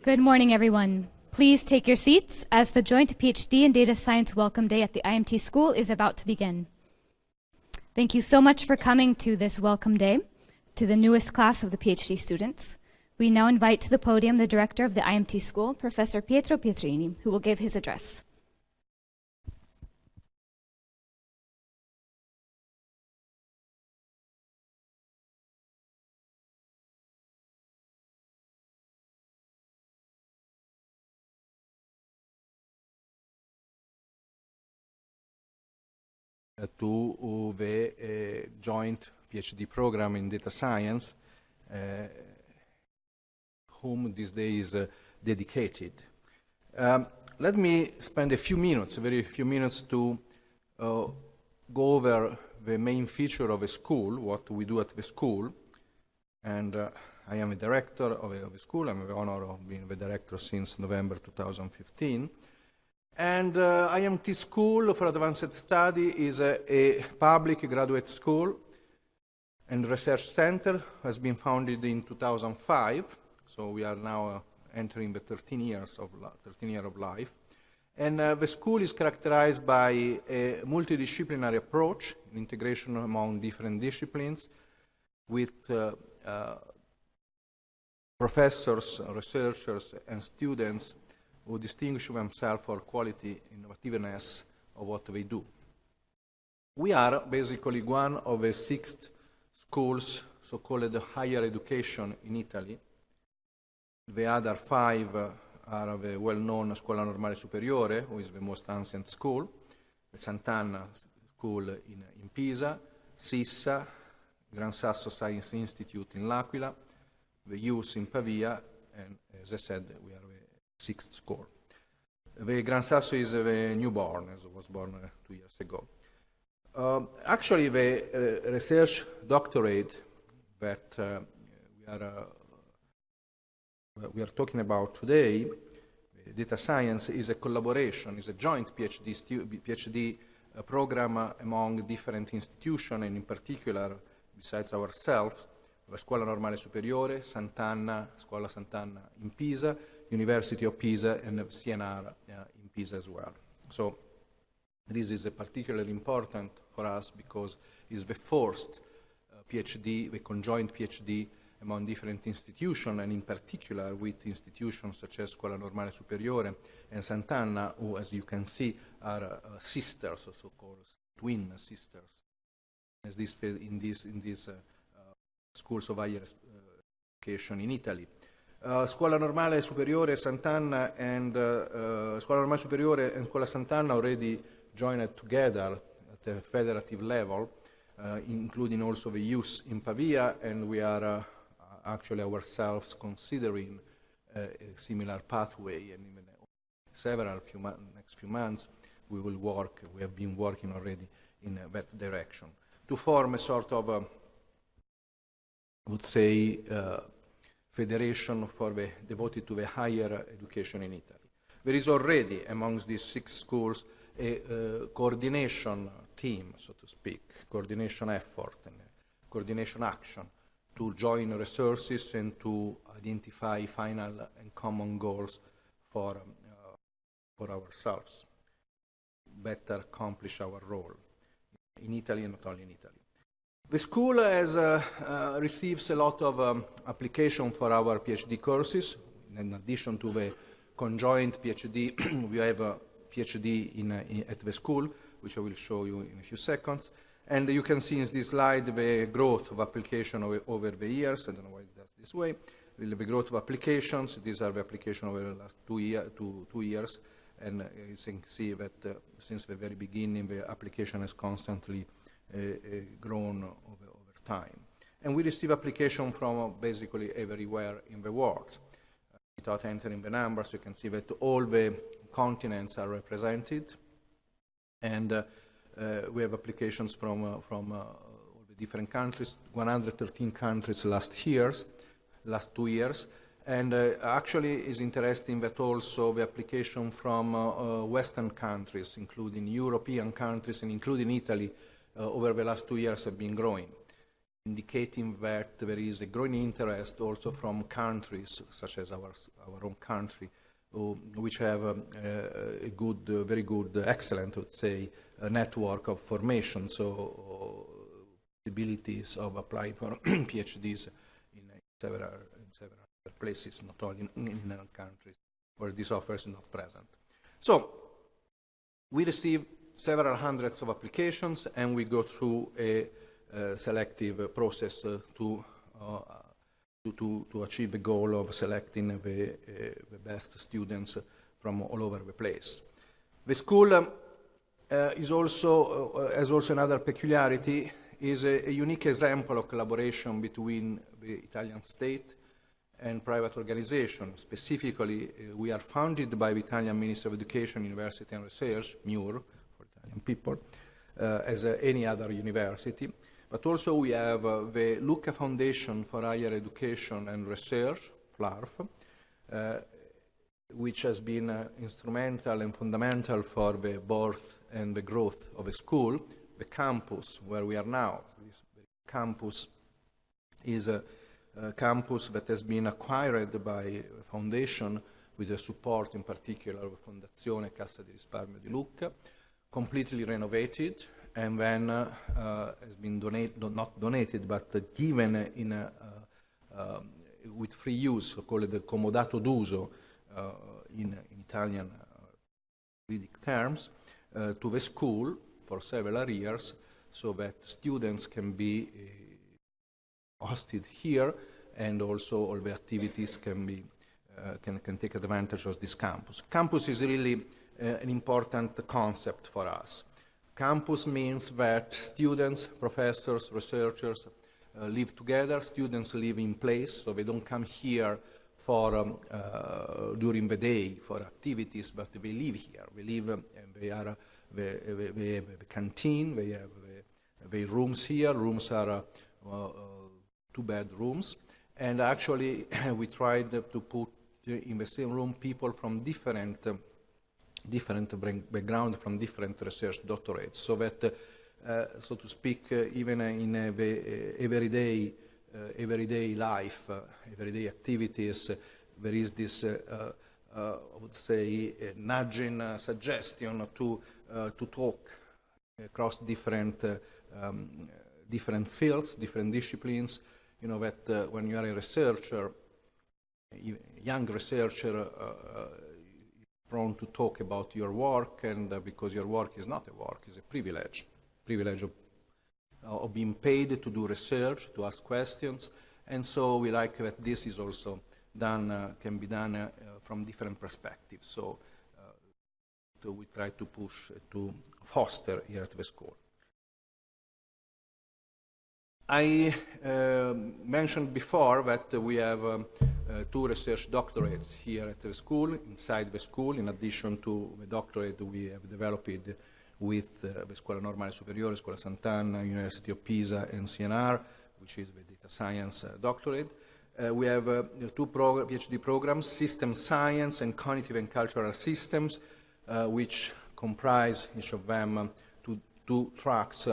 Good morning, everyone. Please take your seats as the joint PhD in Data Science Welcome Day at the IMT School is about to begin. Thank you so much for coming to this Welcome Day to the newest class of the PhD students. We now invite to the podium the director of the IMT School, Professor Pietro Pietrini, who will give his address. To the joint PhD program in data science, whom this day is dedicated. Let me spend a very few minutes to go over the main feature of a school, what we do at the school. And I am a director of a school. I'm the honor of being the director since November 2015. And IMT School for Advanced Study is a public graduate school and research center, has been founded in 2005. So we are now entering the 13 year of life. And the school is characterized by a multidisciplinary approach, integration among different disciplines with professors, researchers, and students who distinguish themselves for quality and innovativeness of what they do. We are basically one of the 6 schools, so-called higher education in Italy. The other 5 are the well-known Scuola Normale Superiore, who is the most ancient school, the Sant'Anna School in Pisa, Sissa, Gran Sasso Science Institute in L'Aquila, the IUS in Pavia, and as I said, we are the 6th school. The Gran Sasso is the newborn, as was born 2 years ago. Actually, the research doctorate that we are talking about today, data science, is a collaboration, is a joint PhD program among different institutions, and in particular, besides ourselves, the Scuola Normale Superiore, Scuola Sant'Anna in Pisa, University of Pisa, and CNR in Pisa as well. So this is particularly important for us because it's the first PhD, the conjoint PhD among different institutions, and in particular with institutions such as Scuola Normale Superiore and Sant'Anna, who, as you can see, are sisters, or so-called twin sisters, as this in these schools of higher education in Italy. Scuola Normale Superiore Sant'Anna and Scuola Normale Superiore and Scuola Sant'Anna already joined together at a federative level, including also the IUS in Pavia, and we are actually ourselves considering a similar pathway, and in the next few months we have been working already in that direction, to form a sort of, I would say, federation devoted to the higher education in Italy. There is already, amongst these 6 schools, a coordination team, so to speak, coordination effort and coordination action to join resources and to identify final and common goals for ourselves, better accomplish our role in Italy and not only in Italy. The school receives a lot of application for our PhD courses. In addition to the conjoint PhD, we have a PhD at the school, which I will show you in a few seconds. And you can see in this slide the growth of application over the years. I don't know why it does this way. The growth of applications. These are the applications over the last 2 years. And you can see that since the very beginning, the application has constantly grown over time. And we receive application from basically everywhere in the world. Without entering the numbers, you can see that all the continents are represented, and we have applications from all the different countries, 113 countries last 2 years, and actually it's interesting that also the application from Western countries, including European countries and including Italy, over the last 2 years have been growing. indicating that there is a growing interest also from countries such as our own country, which have a good, very good, excellent, I would say, network of formation, so possibilities of applying for PhDs in several places, not only in countries where this offer is not present. So we receive several hundreds of applications, and we go through a selective process to achieve the goal of selecting the best students from all over the place. The school has also another peculiarity, is a unique example of collaboration between the Italian state and private organization. Specifically, we are funded by the Italian Ministry of Education, University and Research, MIUR, for Italian people, as any other university. But also we have the Lucca Foundation for Higher Education and Research, FLARF, which has been instrumental and fundamental for the birth and the growth of a school. The campus where we are now, this campus is a campus that has been acquired by a foundation with the support in particular of Fondazione Cassa di Risparmio di Lucca, completely renovated, and then has been not donated, but given in with free use, called the comodato d'uso in Italian juridic terms, to the school for several years, so that students can be hosted here, and also all the activities can be can take advantage of this campus. Campus is really an important concept for us. Campus means that students, professors, researchers live together. Students live in place, so they don't come here for during the day for activities, but they live here. They live and they have a canteen. They have the rooms here. Rooms are 2 bedrooms, and actually we tried to put in the same room people from different background, from different research doctorates, so that, so to speak, even in the everyday life, everyday activities, there is this, I would say, nudging suggestion to talk across different fields, different disciplines. You know that when you are a researcher, young researcher, prone to talk about your work, and because your work is not a work, it's a privilege of being paid to do research, to ask questions, and so we like that this is also done, can be done from different perspectives. So we try to push, to foster here at the school. I mentioned before that we have 2 research doctorates here at the school, inside the school, in addition to the doctorate we have developed with the Scuola Normale Superiore, Scuola Sant'Anna, University of Pisa, and CNR, which is the data science doctorate. We have 2 PhD programs, System Science and Cognitive and Cultural Systems, which comprise each of them 2 tracks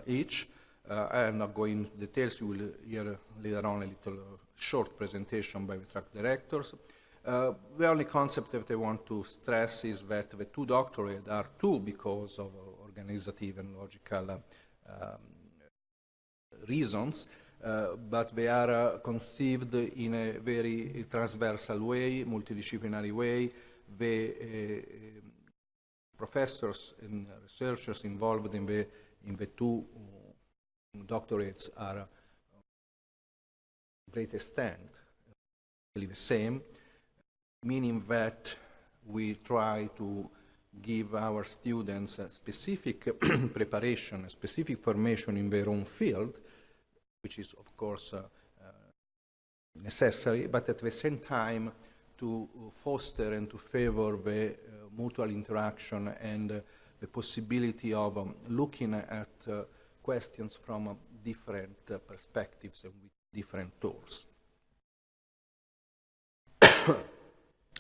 each. I am not going into details. You will hear later on a little short presentation by the track directors. The only concept that I want to stress is that the 2 doctorates are 2 because of organizative and logical reasons, but they are conceived in a very transversal way, multidisciplinary way. The professors and researchers involved in the 2 doctorates are to a great extent the same, meaning that we try to give our students a specific preparation, a specific formation in their own field, which is of course necessary, but at the same time to foster and to favor the mutual interaction and the possibility of looking at questions from different perspectives and with different tools.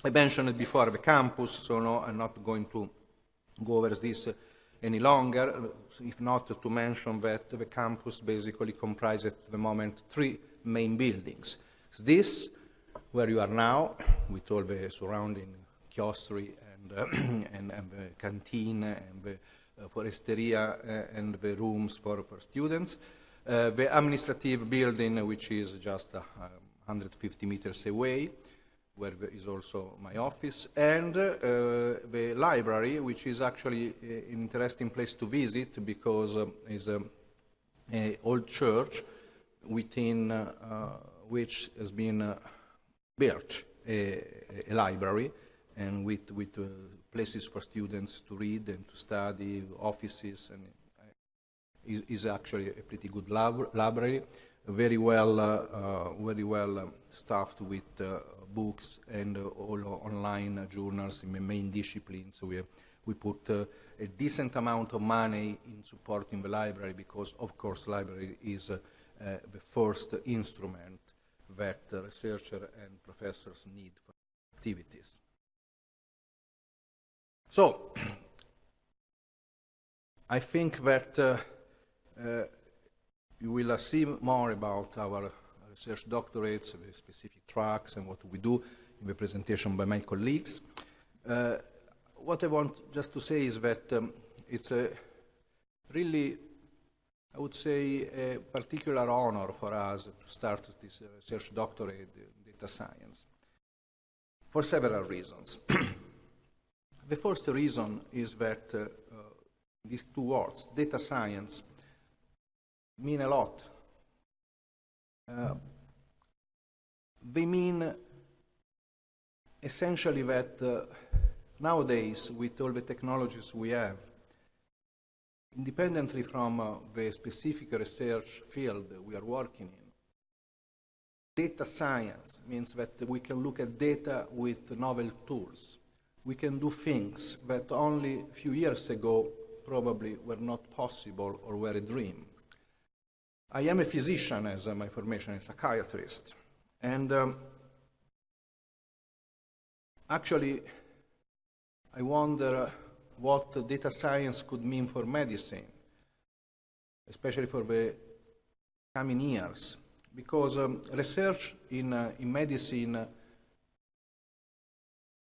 I mentioned it before, the campus, so no, I'm not going to go over this any longer, if not to mention that the campus basically comprises at the moment 3 main buildings. This, where you are now, with all the surrounding kioskery and the canteen and the foresteria and the rooms for students. The administrative building, which is just 150 meters away, where there is also my office, and the library, which is actually an interesting place to visit because it's an old church within which has been built a library, and with places for students to read and to study, offices, and is actually a pretty good library, very well staffed with books and all online journals in the main disciplines. So we put a decent amount of money in supporting the library because, of course, library is the first instrument that researchers and professors need for activities. So, I think that you will see more about our research doctorates, the specific tracks, and what we do in the presentation by my colleagues. What I want just to say is that it's a really, I would say, a particular honor for us to start this research doctorate in data science for several reasons. The first reason is that these 2 words, data science, mean a lot. They mean essentially that nowadays, with all the technologies we have, independently from the specific research field we are working in, data science means that we can look at data with novel tools. We can do things that only a few years ago probably were not possible or were a dream. I am a physician as my formation, a psychiatrist, and actually I wonder what data science could mean for medicine, especially for the coming years, because research in medicine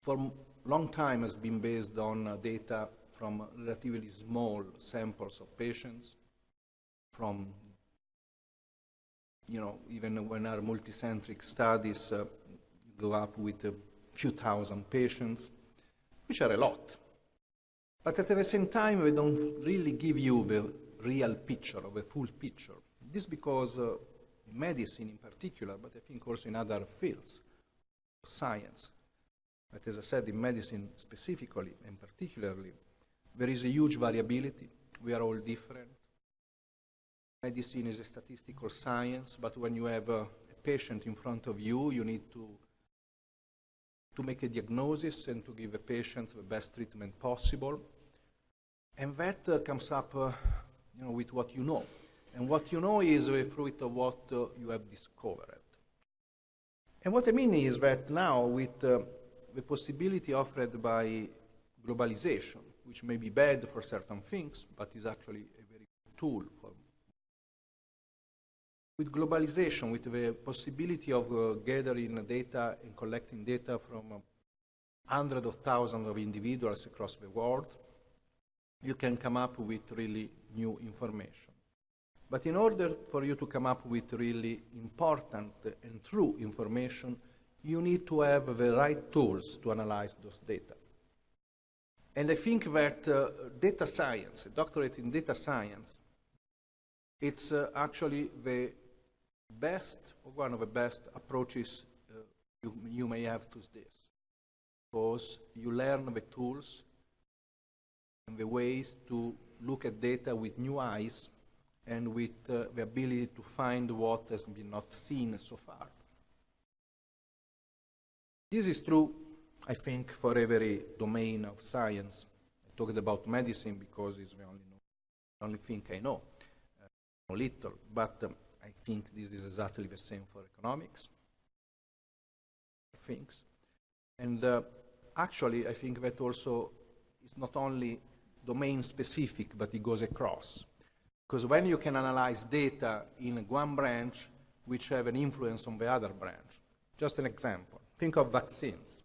for a long time has been based on data from relatively small samples of patients, from, even when our multicentric studies go up with a few thousand patients, which are a lot. But at the same time, they don't really give you the real picture, or the full picture. This because in medicine in particular, but I think also in other fields of science, but as I said, in medicine specifically and particularly, there is a huge variability. We are all different. Medicine is a statistical science, but when you have a patient in front of you, you need to make a diagnosis and to give a patient the best treatment possible. And that comes up with what you know. And what you know is the fruit of what you have discovered. And what I mean is that now with the possibility offered by globalization, which may be bad for certain things, but is actually a very good tool for. With globalization, with the possibility of gathering data and collecting data from hundreds of thousands of individuals across the world, you can come up with really new information. But in order for you to come up with really important and true information, you need to have the right tools to analyze those data. And I think that data science, a doctorate in data science, it's actually the best, or one of the best approaches you may have to this. Because you learn the tools and the ways to look at data with new eyes and with the ability to find what has been not seen so far. This is true, I think, for every domain of science. I talked about medicine because it's the only thing I know, little, but I think this is exactly the same for economics, things. And actually, I think that also is not only domain specific, but it goes across. Because when you can analyze data in one branch, which have an influence on the other branch. Just an example. Think of vaccines.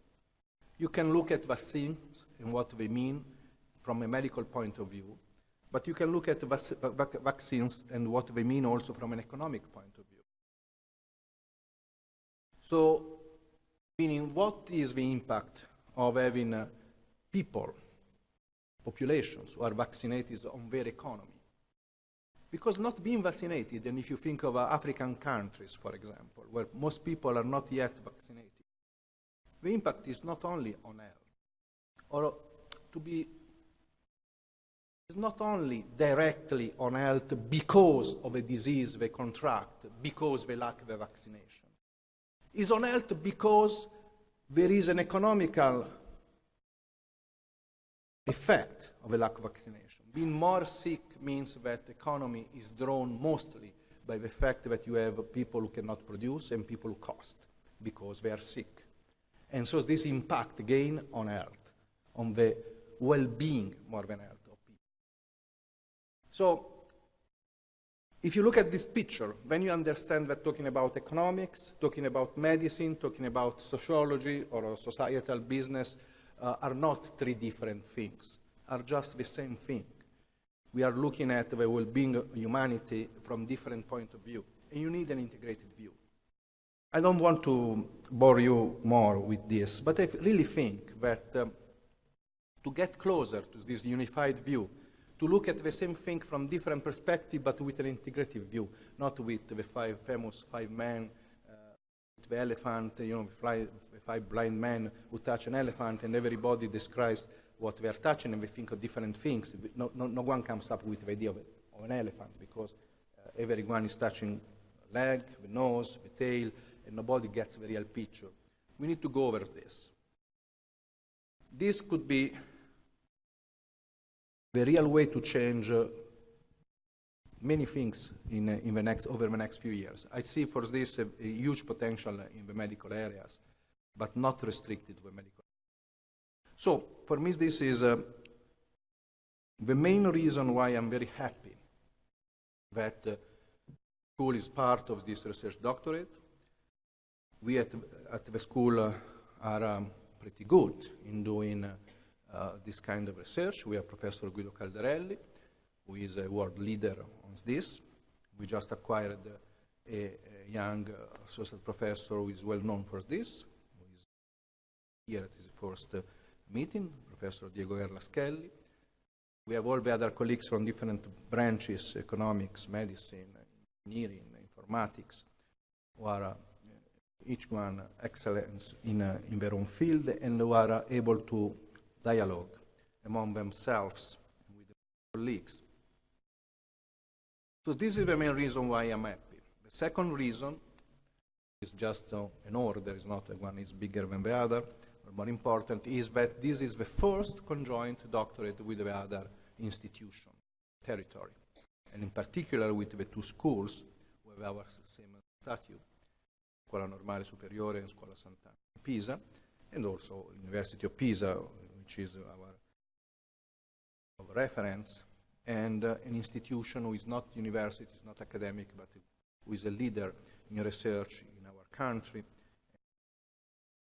You can look at vaccines and what they mean from a medical point of view, but you can look at vaccines and what they mean also from an economic point of view. So, meaning what is the impact of having people, populations who are vaccinated on their economy? Because not being vaccinated, and if you think of African countries, for example, where most people are not yet vaccinated, the impact is not only on health, or it's not only directly on health because of a disease they contract, because they lack the vaccination. It's on health because there is an economical effect of a lack of vaccination. Being more sick means that the economy is drawn mostly by the fact that you have people who cannot produce and people who cost because they are sick. And so this impact again on health, on the well-being more than health of people. So if you look at this picture, then you understand that talking about economics, talking about medicine, talking about sociology or societal business are not three different things, are just the same thing. We are looking at the well-being of humanity from different points of view, and you need an integrated view. I don't want to bore you more with this, but I really think that to get closer to this unified view, to look at the same thing from different perspectives, but with an integrative view, not with the famous five men, with the elephant, the five blind men who touch an elephant, and everybody describes what they are touching, and we think of different things. No one comes up with the idea of an elephant, because everyone is touching the leg, the nose, the tail, and nobody gets the real picture. We need to go over this. This could be the real way to change many things over the next few years. I see for this a huge potential in the medical areas, but not restricted to the medical. So, for me, this is the main reason why I'm very happy that school is part of this research doctorate. We at the school are pretty good in doing this kind of research. We have Professor Guido Caldarelli, who is a world leader on this. We just acquired a young associate professor who is well known for this, who is here at his first meeting, Professor Diego Gerlaschelli. We have all the other colleagues from different branches, economics, medicine, engineering, informatics, who are each one excellent in their own field and who are able to dialogue among themselves with the colleagues. So this is the main reason why I'm happy. The second reason is just an order, is not one is bigger than the other. More important is that this is the first conjoint doctorate with the other institution, territory, and in particular with the two schools who have our same statute, Scuola Normale Superiore and Scuola Sant'Anna in Pisa, and also University of Pisa, which is our reference, and an institution who is not university, is not academic, but who is a leader in research in our country,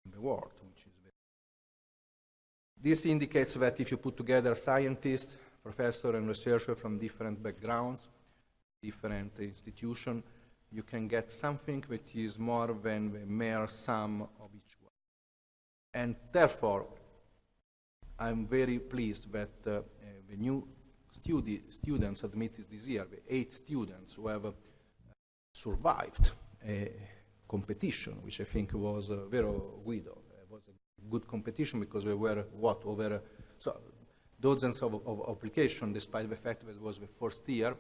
in the world, which is this indicates that if you put together scientists, professors, and researchers from different backgrounds, different institutions, you can get something which is more than the mere sum of each one. And therefore, I'm very pleased that the new students admitted this year, the 8 students who have survived a competition, which I think was very Guido. Was a good competition because we were over dozens of applications, despite the fact that it was the first year.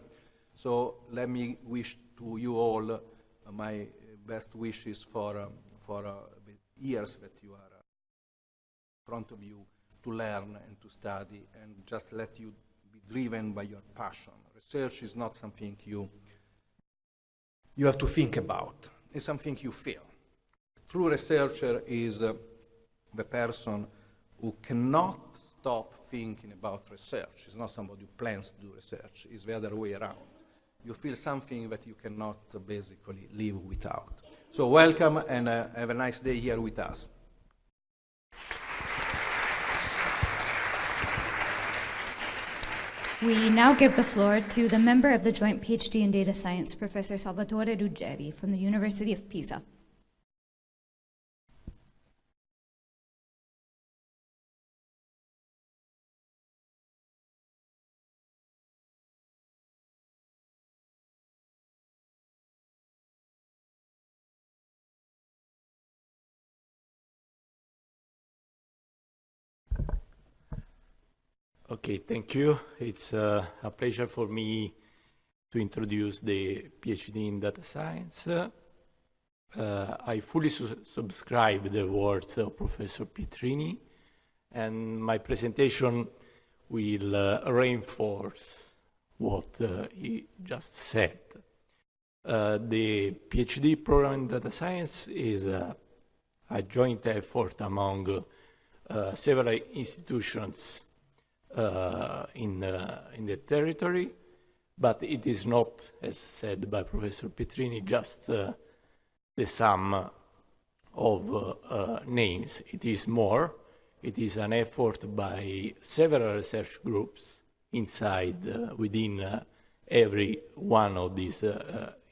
So let me wish to you all my best wishes for the years that you are in front of you to learn and to study, and just let you be driven by your passion. Research is not something you have to think about. It's something you feel. A true researcher is the person who cannot stop thinking about research. It's not somebody who plans to do research. It's the other way around. You feel something that you cannot basically live without. So welcome and have a nice day here with us. We now give the floor to the member of the Joint PhD in Data Science, Professor Salvatore Ruggeri from the University of Pisa. Okay, thank you. It's a pleasure for me to introduce the PhD in data science. I fully subscribe the words of Professor Pietrini, and my presentation will reinforce what he just said. The PhD program in data science is a joint effort among several institutions in the territory, but it is not, as said by Professor Pietrini, just the sum of names. It is more. It is an effort by several research groups within every one of these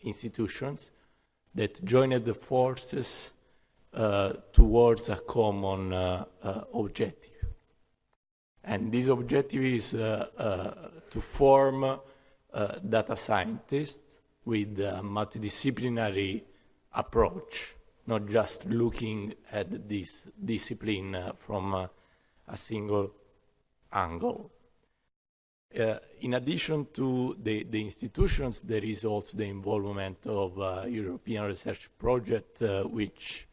institutions that joined the forces towards a common objective. And this objective is to form data scientists with a multidisciplinary approach, not just looking at this discipline from a single angle. In addition to the institutions, there is also the involvement of a European research project which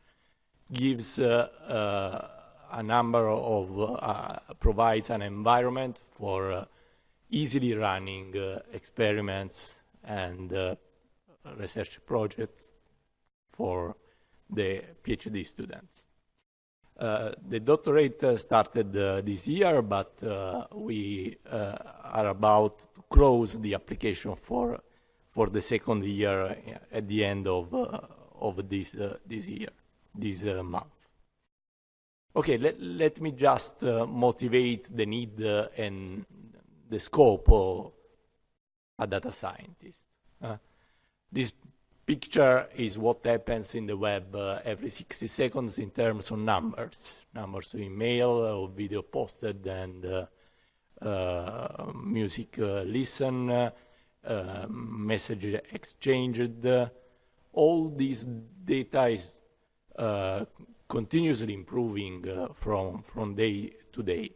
gives a number of, provides an environment for easily running experiments and research projects for the PhD students. The doctorate started this year, but we are about to close the application for the second year at the end of this month. Okay, let me just motivate the need and the scope of a data scientist. This picture is what happens in the web every 60 seconds in terms of numbers of email or video posted and music listened, message exchanged. All this data is continuously improving from day to day.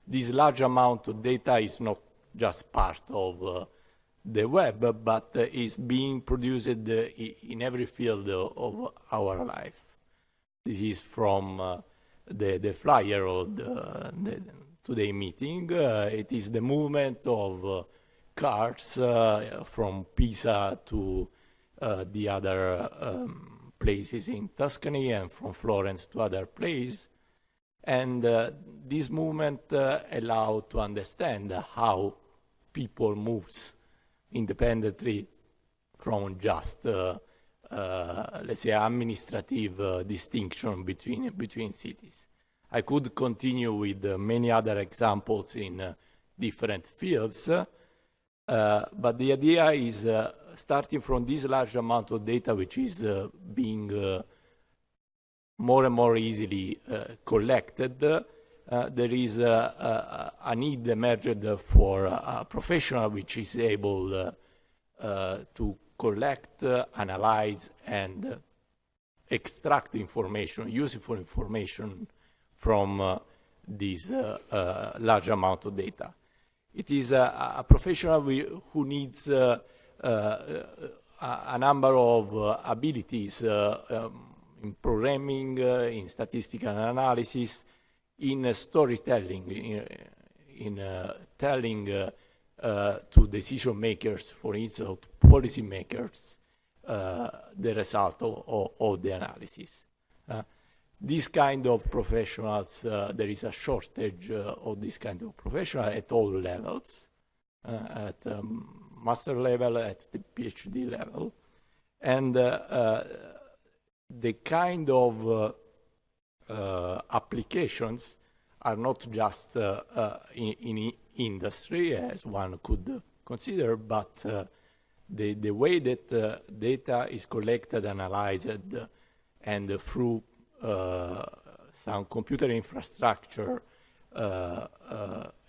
This large amount of data is not just part of the web, but is being produced in every field of our life. This is from the flyer of the today meeting. It is the movement of cars from Pisa to the other places in Tuscany and from Florence to other places. And this movement allowed to understand how people moves independently from just, let's say, administrative distinction between cities. I could continue with many other examples in different fields, but the idea is starting from this large amount of data, which is being more and more easily collected, there is a need emerged for a professional which is able to collect, analyze, and extract information, useful information from this large amount of data. It is a professional who needs a number of abilities in programming, in statistical analysis, in storytelling, in telling to decision makers, for instance, or to policy makers, the result of the analysis. This kind of professionals, there is a shortage of this kind of professional at all levels, at master level, at the PhD level. And the kind of applications are not just in industry, as one could consider, but the way that data is collected, analyzed, and through some computer infrastructure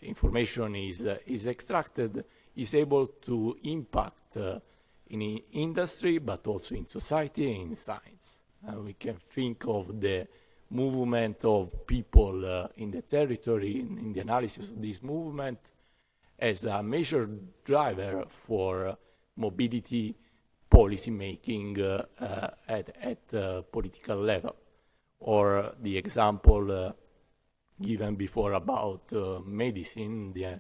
information is extracted, is able to impact in industry, but also in society and in science. We can think of the movement of people in the territory, in the analysis of this movement, as a major driver for mobility policy making at political level. Or the example given before about medicine, the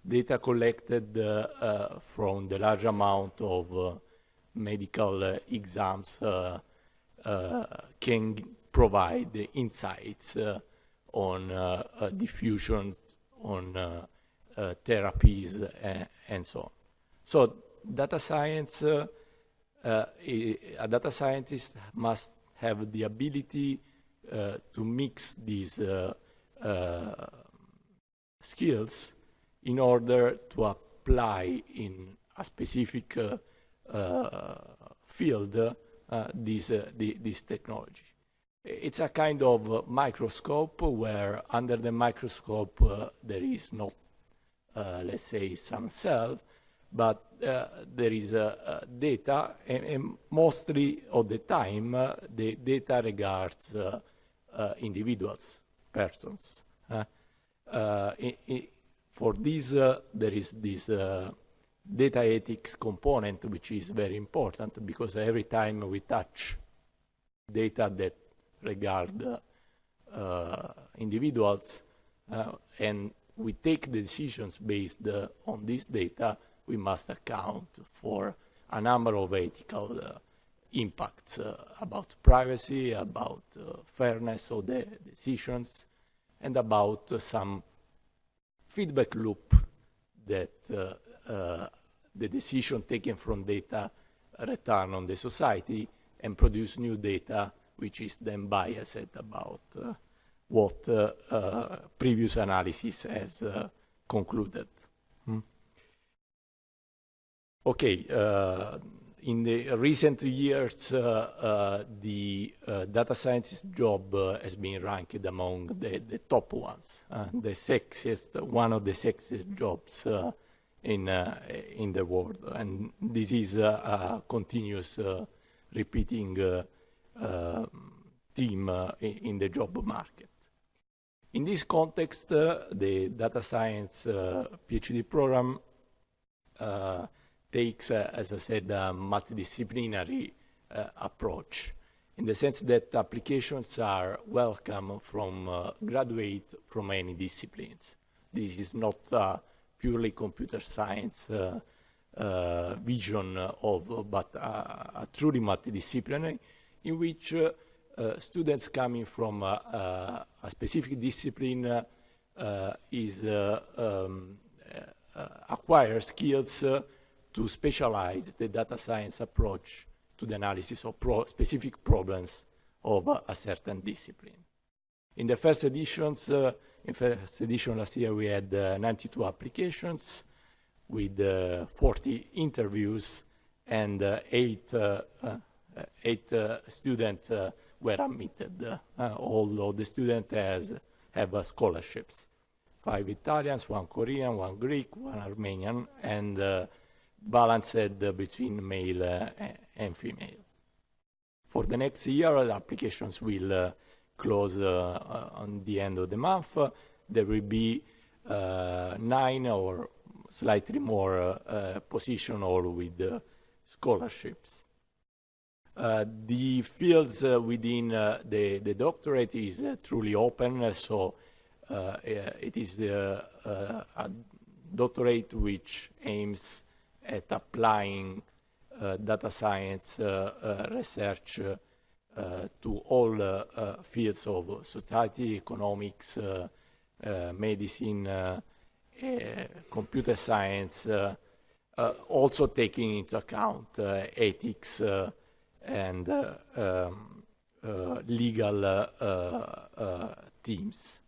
data collected from the large amount of medical exams can provide insights on diffusions, on therapies, and so on. So data science, a data scientist must have the ability to mix these skills in order to apply in a specific field this technology. It's a kind of microscope where under the microscope there is not, let's say, some cell, but there is data, and mostly of the time the data regards individuals, persons. For this, there is this data ethics component, which is very important, because every time we touch data that regard individuals and we take decisions based on this data, we must account for a number of ethical impacts about privacy, about fairness of the decisions, and about some feedback loop that the decision taken from data return on the society and produce new data, which is then biased about what previous analysis has concluded. Okay, in the recent years, the data scientist job has been ranked among the top ones, the sexiest, one of the sexiest jobs in the world, and this is a continuous repeating theme in the job market. In this context, the data science PhD program takes, as I said, a multidisciplinary approach, in the sense that applications are welcome from graduate from any disciplines. This is not a purely computer science vision of, but a truly multidisciplinary, in which students coming from a specific discipline acquire skills to specialize the data science approach to the analysis of specific problems of a certain discipline. In the first edition last year, we had 92 applications with 40 interviews, and eight students were admitted. All of the students have scholarships. 5 Italians, 1 Korean, 1 Greek, 1 Armenian, and balanced between male and female. For the next year, the applications will close on the end of the month. There will be 9 or slightly more positions, all with scholarships. The fields within the doctorate is truly open, so it is a doctorate which aims at applying data science research to all fields of society, economics, medicine, computer science, also taking into account ethics and legal themes.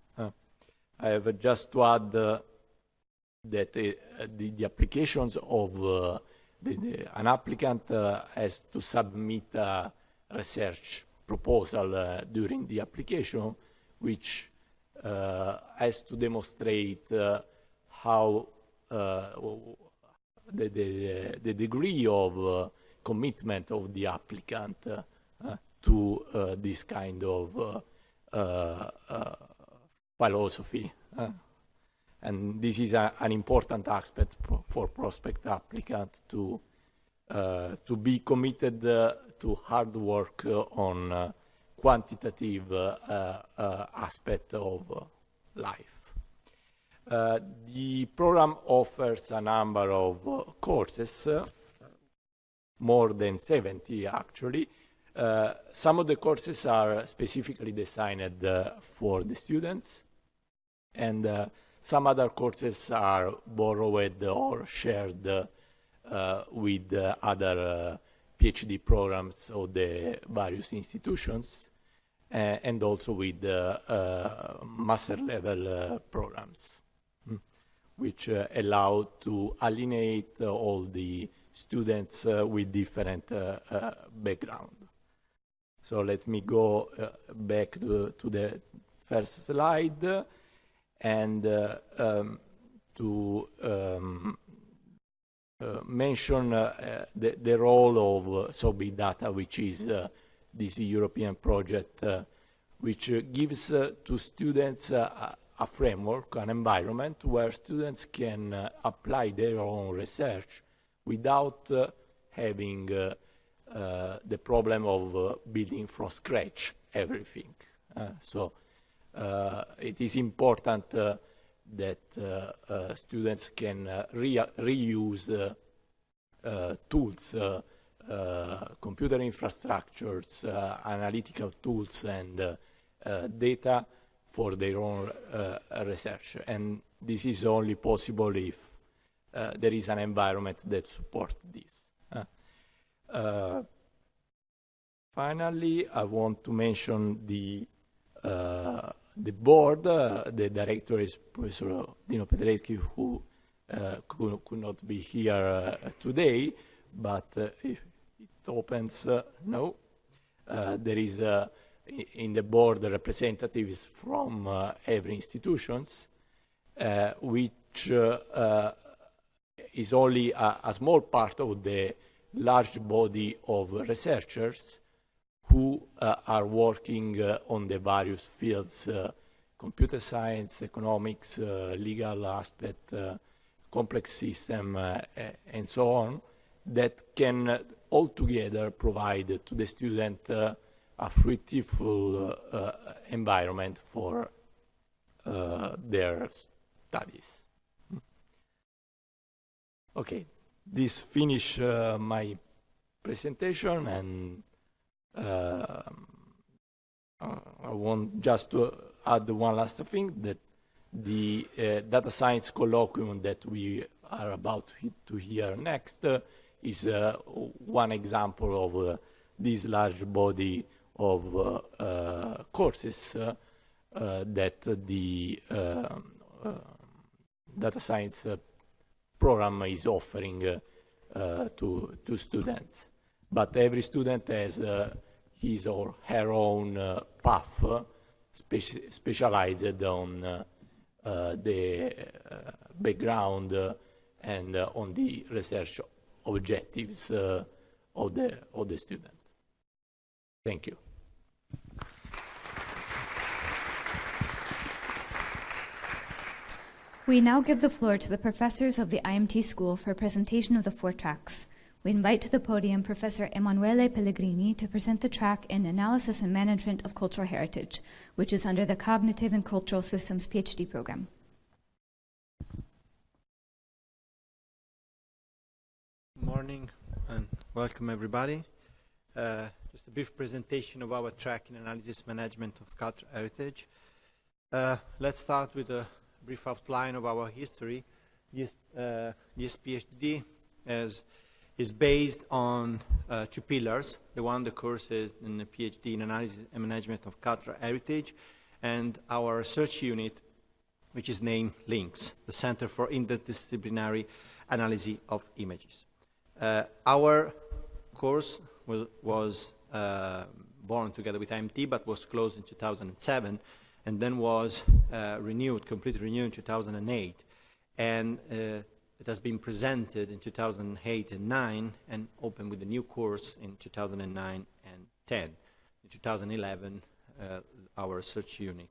I have just to add that the applications of an applicant has to submit a research proposal during the application, which has to demonstrate how the degree of commitment of the applicant to this kind of philosophy. And this is an important aspect for prospect applicant to be committed to hard work on quantitative aspect of life. The program offers a number of courses, more than 70 actually. Some of the courses are specifically designed for the students, and some other courses are borrowed or shared with other PhD programs of the various institutions, and also with master level programs, which allow to alienate all the students with different background. So let me go back to the first slide and to mention the role of So Big Data, which is this European project, which gives to students a framework, an environment where students can apply their own research without having the problem of building from scratch everything. So it is important that students can reuse tools, computer infrastructures, analytical tools, and data for their own research. And this is only possible if there is an environment that supports this. Finally, I want to mention the board. The director is Professor Dino Petreschi, who could not be here today, but if it opens no. There is in the board representatives from every institutions, which is only a small part of the large body of researchers who are working on the various fields, computer science, economics, legal aspect, complex system, and so on, that can altogether provide to the student a fruitful environment for their studies. Okay, this finish my presentation, and I want just to add one last thing, that the data science colloquium that we are about to hear next is one example of this large body of courses that the data science program is offering to students. But every student has his or her own path, specialized on the background and on the research objectives of the student. Thank you. We now give the floor to the professors of the IMT School for a presentation of the 4 tracks. We invite to the podium Professor Emanuele Pellegrini to present the track in Analysis and Management of Cultural Heritage, which is under the Cognitive and Cultural Systems PhD program. Good morning and welcome everybody. Just a brief presentation of our track in analysis management of cultural heritage. Let's start with a brief outline of our history. This PhD is based on two pillars. The course is in the PhD in analysis and management of cultural heritage, and our research unit, which is named LINKS, the Center for Interdisciplinary Analysis of Images. Our course was born together with IMT, but was closed in 2007, and then was completely renewed in 2008. And it has been presented in 2008 and 2009, and opened with a new course in 2009 and 10. In 2011, our research unit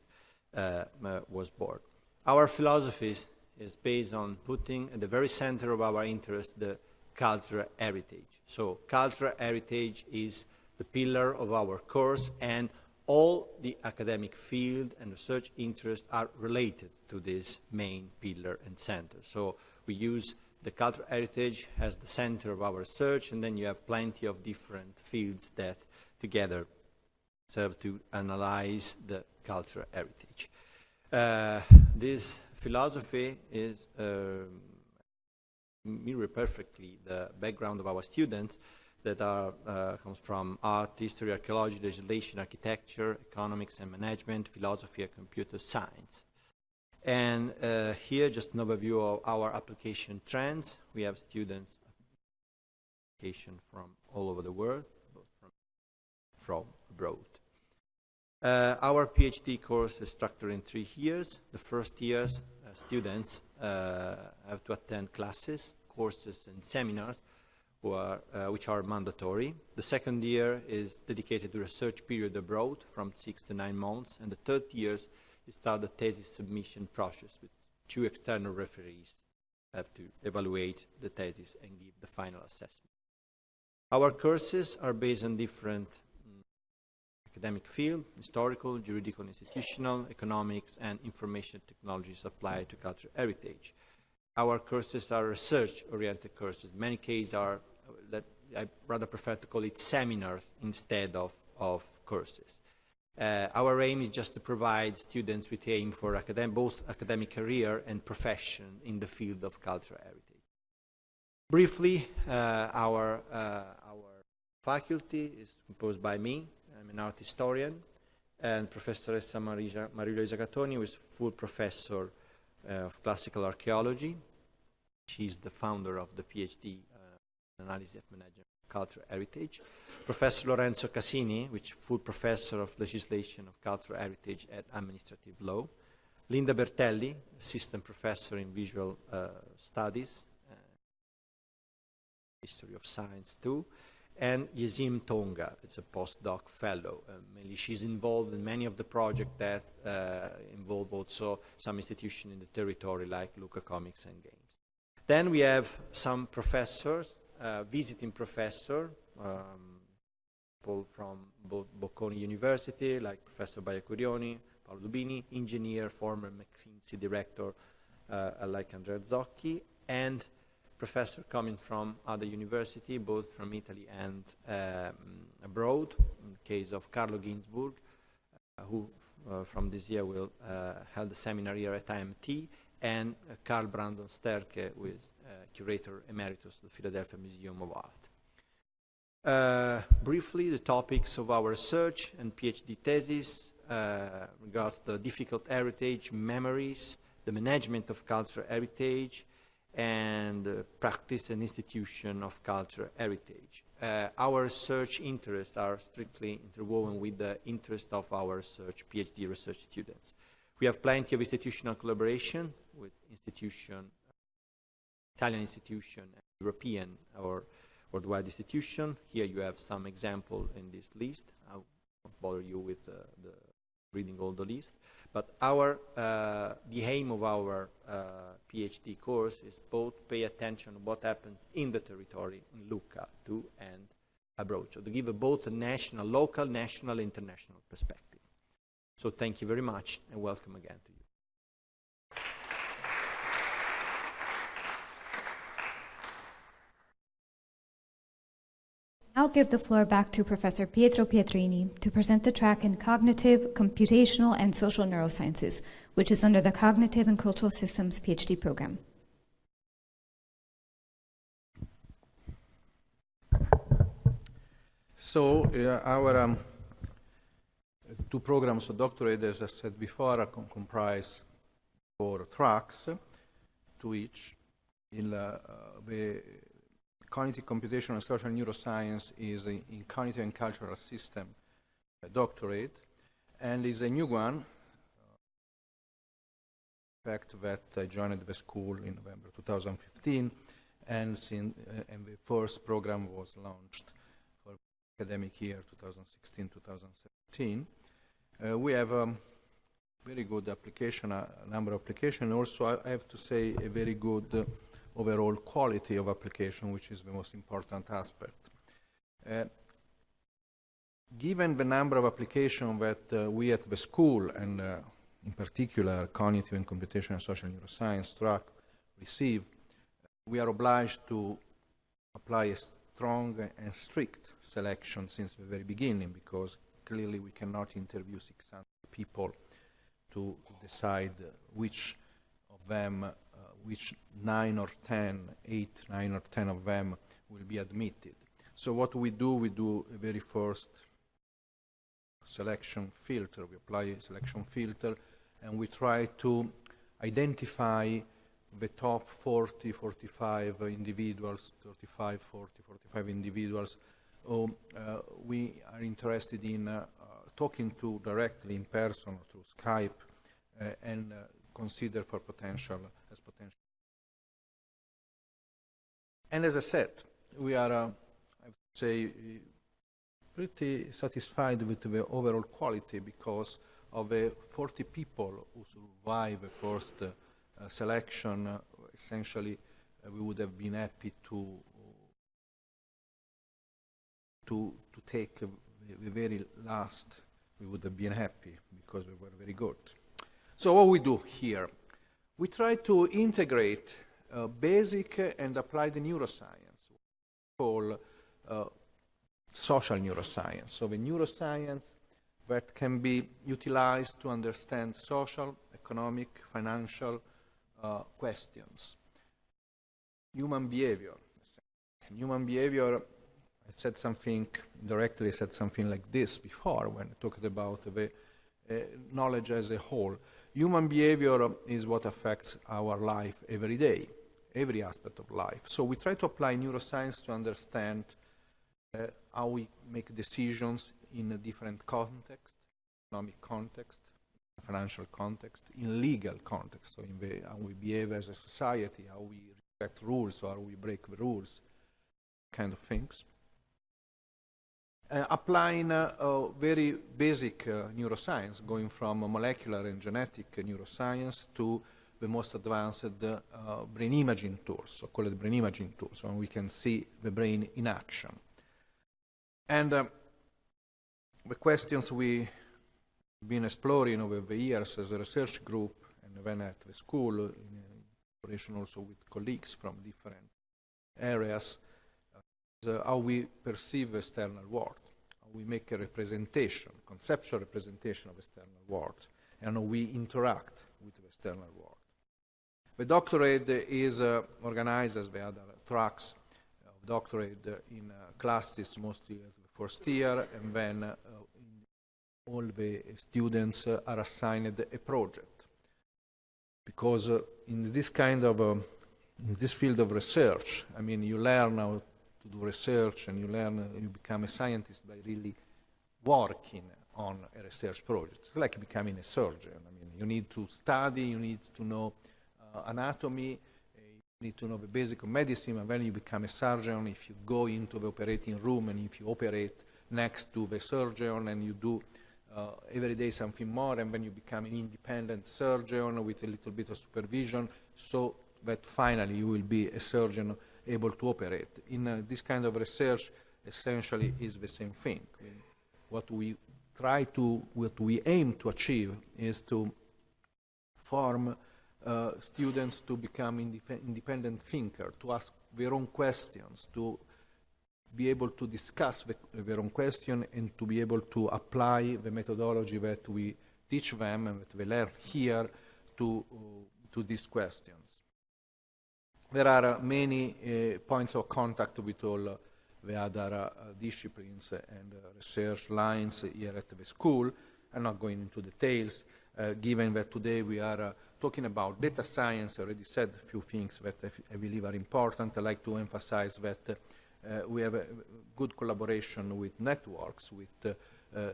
was born. Our philosophy is based on putting at the very center of our interest the cultural heritage. So cultural heritage is the pillar of our course, and all the academic field and research interests are related to this main pillar and center. So we use the cultural heritage as the center of our research, and then you have plenty of different fields that together serve to analyze the cultural heritage. This philosophy is mirror perfectly the background of our students that comes from art, history, archaeology, legislation, architecture, economics and management, philosophy and computer science. And here just an overview of our application trends. We have students application from all over the world, both from abroad. Our PhD course is structured in 3 years. The first years, students have to attend classes, courses and seminars which are mandatory. The second year is dedicated to research period abroad from 6 to 9 months, and the third year is start the thesis submission process with 2 external referees have to evaluate the thesis and give the final assessment. Our courses are based on different academic field: historical, juridical, institutional, economics, and information technologies applied to cultural heritage. Our courses are research-oriented courses. In many cases are that I rather prefer to call it seminars instead of courses. Our aim is just to provide students with aim for both academic career and profession in the field of cultural heritage. Briefly, our faculty is composed by me. I'm an art historian, and Professoressa Maria Luisa Gattoni, who is full professor of classical archaeology. She's the founder of the PhD Analysis of Management of Cultural Heritage. Professor Lorenzo Casini, which is full professor of legislation of cultural heritage at administrative law. Linda Bertelli, assistant professor in visual studies, history of science too. And Yesim Tonga, it's a postdoc fellow. Mainly she's involved in many of the projects that involve also some institution in the territory like Lucca Comics and Games. Then we have some professors, visiting professor, people from Bocconi University, like Professor Baiacurioni, Paolo Dubini, engineer, former McKinsey director, like Andrea Zocchi, and professor coming from other university, both from Italy and abroad. In the case of Carlo Ginzburg, who from this year will held a seminar here at IMT, and Carl Brandon Sterke, who is curator emeritus of the Philadelphia Museum of Art. Briefly, the topics of our research and PhD thesis regards the difficult heritage, memories, the management of cultural heritage, and practice and institution of cultural heritage. Our research interests are strictly interwoven with the interest of our PhD research students. We have plenty of institutional collaboration with Italian institution, European or worldwide institution. Here you have some example in this list. I won't bother you with reading all the list. But the aim of our PhD course is both pay attention to what happens in the territory, in Lucca too, and abroad. So to give both a national, local, national, international perspective. So thank you very much, and welcome again to you. Now now give the floor back to Professor Pietro Pietrini to present the track in Cognitive, Computational, and Social Neurosciences, which is under the Cognitive and Cultural Systems PhD program. So our two programs of doctorate, as I said before, comprise 4 tracks, 2 each. The Cognitive, Computational, and Social Neuroscience is in Cognitive and Cultural System doctorate, and is a new one. In fact, that I joined the school in November 2015, and the first program was launched for academic year 2016-2017. We have a very good application, a number of applications. Also, I have to say, a very good overall quality of application, which is the most important aspect. Given the number of applications that we at the school, and in particular Cognitive and Computational and Social Neuroscience track receive, we are obliged to apply a strong and strict selection since the very beginning, because clearly we cannot interview 600 people to decide which of them, which 9 or 10, 8, 9 or 10 of them will be admitted. So what we do a very first selection filter. We apply a selection filter, and we try to identify the top 40, 45 individuals, 35, 40, 45 individuals who we are interested in talking to directly in person or through Skype, and consider for potential. And as I said, we are, I would say, pretty satisfied with the overall quality, because of the 40 people who survive the first selection. Essentially, we would have been happy to take the very last. We would have been happy because we were very good. So what we do here, we try to integrate basic and applied neuroscience, called social neuroscience. So the neuroscience that can be utilized to understand social, economic, financial questions. Human behavior. Human behavior, I said something, directly said something like this before when I talked about the knowledge as a whole. Human behavior is what affects our life every day, every aspect of life. So we try to apply neuroscience to understand how we make decisions in a different context, economic context, financial context, in legal context, so in the, how we behave as a society, how we respect rules, or how we break the rules, kind of things. Applying very basic neuroscience, going from molecular and genetic neuroscience to the most advanced brain imaging tools, so-called brain imaging tools, when we can see the brain in action. And the questions we've been exploring over the years as a research group, and then at the school, in cooperation also with colleagues from different areas, how we perceive the external world, how we make a representation, conceptual representation of external world, and how we interact with the external world. The doctorate is organized as the other tracks of doctorate in classes, mostly at the first year, and then all the students are assigned a project. Because in this kind of, in this field of research, I mean, you learn how to do research, and you become a scientist by really working on a research project. It's like becoming a surgeon. I mean, you need to study, you need to know anatomy, you need to know the basic of medicine, and then you become a surgeon. If you go into the operating room and if you operate next to the surgeon and you do every day something more, and then you become an independent surgeon with a little bit of supervision, so that finally you will be a surgeon able to operate. In this kind of research, essentially is the same thing. I mean, what we aim to achieve is to form students to become independent thinkers, to ask their own questions, to be able to discuss their own question and to be able to apply the methodology that we teach them and that they learn here to these questions. There are many points of contact with all the other disciplines and research lines here at the school. I'm not going into details, given that today we are talking about data science. I already said a few things that I believe are important. I like to emphasize that we have a good collaboration with networks, with a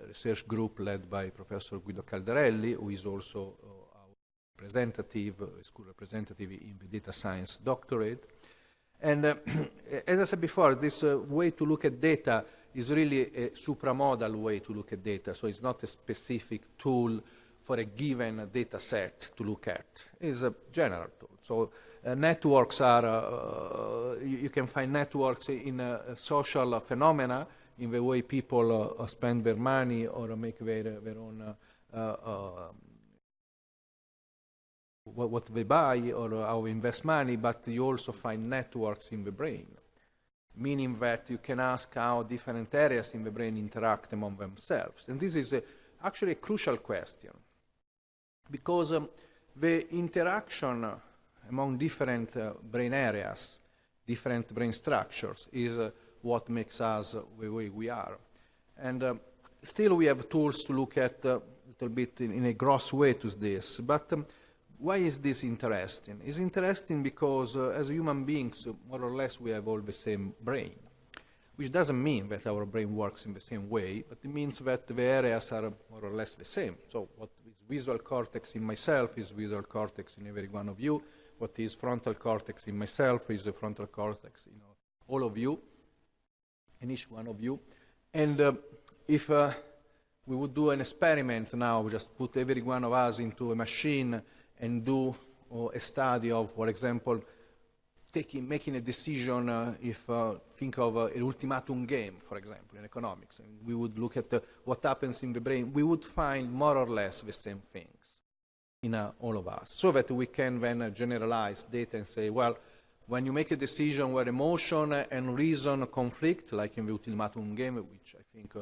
research group led by Professor Guido Caldarelli, who is also our representative, school representative in the data science doctorate. And as I said before, this way to look at data is really a supramodal way to look at data. So it's not a specific tool for a given data set to look at. It's a general tool. So networks are, you can find networks in social phenomena, in the way people spend their money or make their own, what they buy or how they invest money, but you also find networks in the brain, meaning that you can ask how different areas in the brain interact among themselves. And this is actually a crucial question, because the interaction among different brain areas, different brain structures, is what makes us the way we are. And still we have tools to look at a little bit in a gross way to this, but why is this interesting? It's interesting because as human beings, more or less, we have all the same brain, which doesn't mean that our brain works in the same way, but it means that the areas are more or less the same. So what is visual cortex in myself is visual cortex in every one of you. What is frontal cortex in myself is the frontal cortex in all of you, in each one of you. And if we would do an experiment now, just put every one of us into a machine and do a study of, for example, making a decision think of an ultimatum game, for example, in economics. And we would look at what happens in the brain. We would find more or less the same things in all of us, so that we can then generalize data and say, well, when you make a decision where emotion and reason conflict, like in the ultimatum game, which I think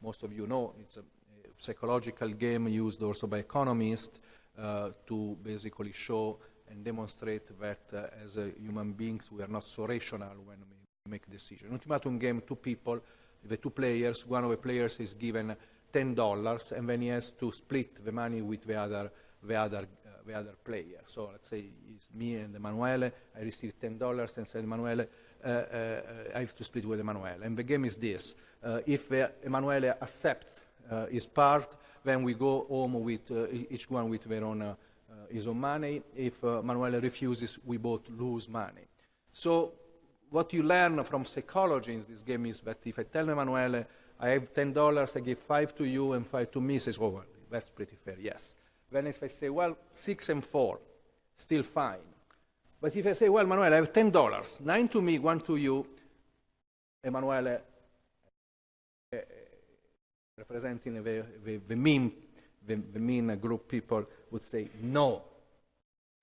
most of you know, it's a psychological game used also by economists, to basically show and demonstrate that as human beings we are not so rational when we make a decision. Ultimatum game, two people, the two players, one of the players is given $10 and then he has to split the money with the other player. So let's say it's me and Emanuele, I receive $10 and say Emanuele, I have to split with Emanuele. And the game is this. If Emanuele accepts his part, then we go home with each one with their own his own money. If Emanuele refuses, we both lose money. So what you learn from psychology in this game is that if I tell Emanuele, I have $10, I give 5 to you and 5 to me, he says, oh, well, that's pretty fair, yes. Then if I say, well, 6 and 4, still fine. But if I say, well, Emanuele, I have $10, 9 to me, 1 to you, Emanuele, representing the mean group people, would say no.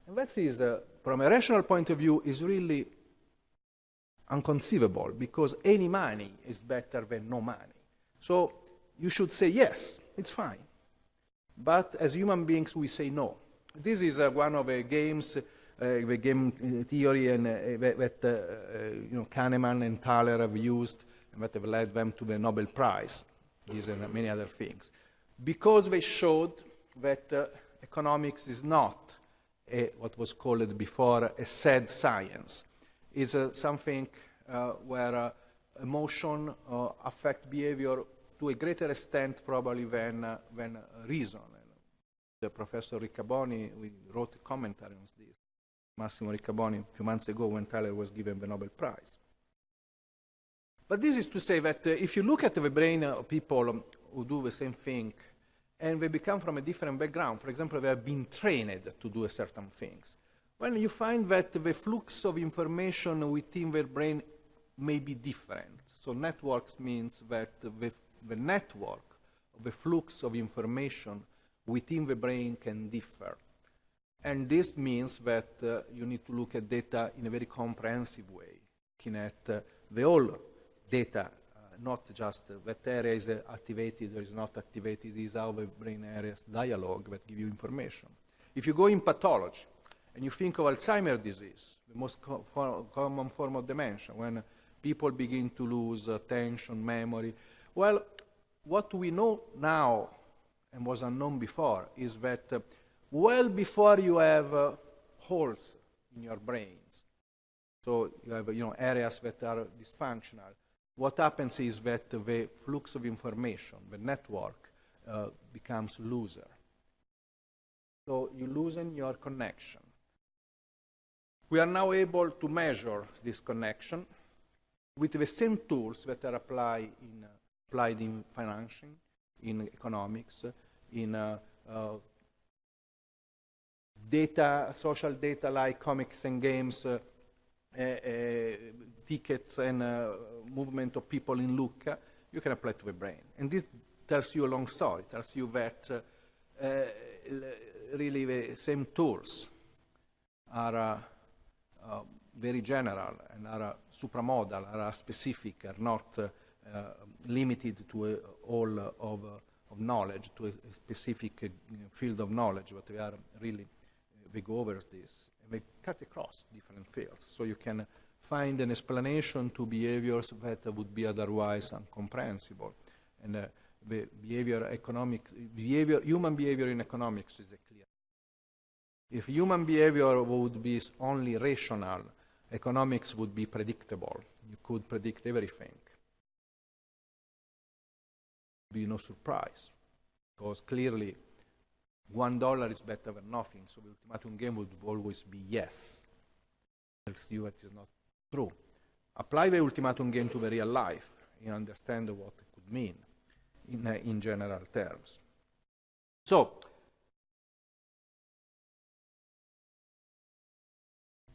And that is, from a rational point of view, is really inconceivable, because any money is better than no money. So you should say yes, it's fine. But as human beings, we say no. This is one of the games, the game theory, and that Kahneman and Thaler have used, and that have led them to the Nobel Prize. These and many other things, because they showed that economics is not what was called before a sad science. It's something where emotion affect behavior to a greater extent probably than reason. The Professor Riccaboni, we wrote a commentary on this, Massimo Riccaboni, a few months ago when Thaler was given the Nobel Prize. But this is to say that if you look at the brain of people who do the same thing, and they become from a different background, for example, they have been trained to do certain things, well, you find that the flux of information within their brain may be different. So networks means that the network of the flux of information within the brain can differ. And this means that you need to look at data in a very comprehensive way, looking at the whole data, not just that area is activated or is not activated, is how the brain areas dialogue that give you information. If you go in pathology and you think of Alzheimer's disease, the most common form of dementia, when people begin to lose attention, memory, well, what we know now and was unknown before is that well before you have holes in your brains, so you have areas that are dysfunctional, what happens is that the flux of information, the network, becomes looser. So you loosen your connection. We are now able to measure this connection with the same tools that are applied in financing, in economics, in data, social data like comics and games, tickets and movement of people in Lucca, you can apply to the brain. And this tells you a long story, tells you that really the same tools are very general and are supramodal, are specific, are not limited to all of knowledge, to a specific field of knowledge, but they go over this. And they cut across different fields. So you can find an explanation to behaviors that would be otherwise incomprehensible. And the human behavior in economics is clear. If human behavior would be only rational, economics would be predictable. You could predict everything. Be no surprise, because clearly $1 is better than nothing, so the ultimatum game would always be yes. Tells you that is not true. Apply the ultimatum game to the real life and understand what it could mean in general terms. So,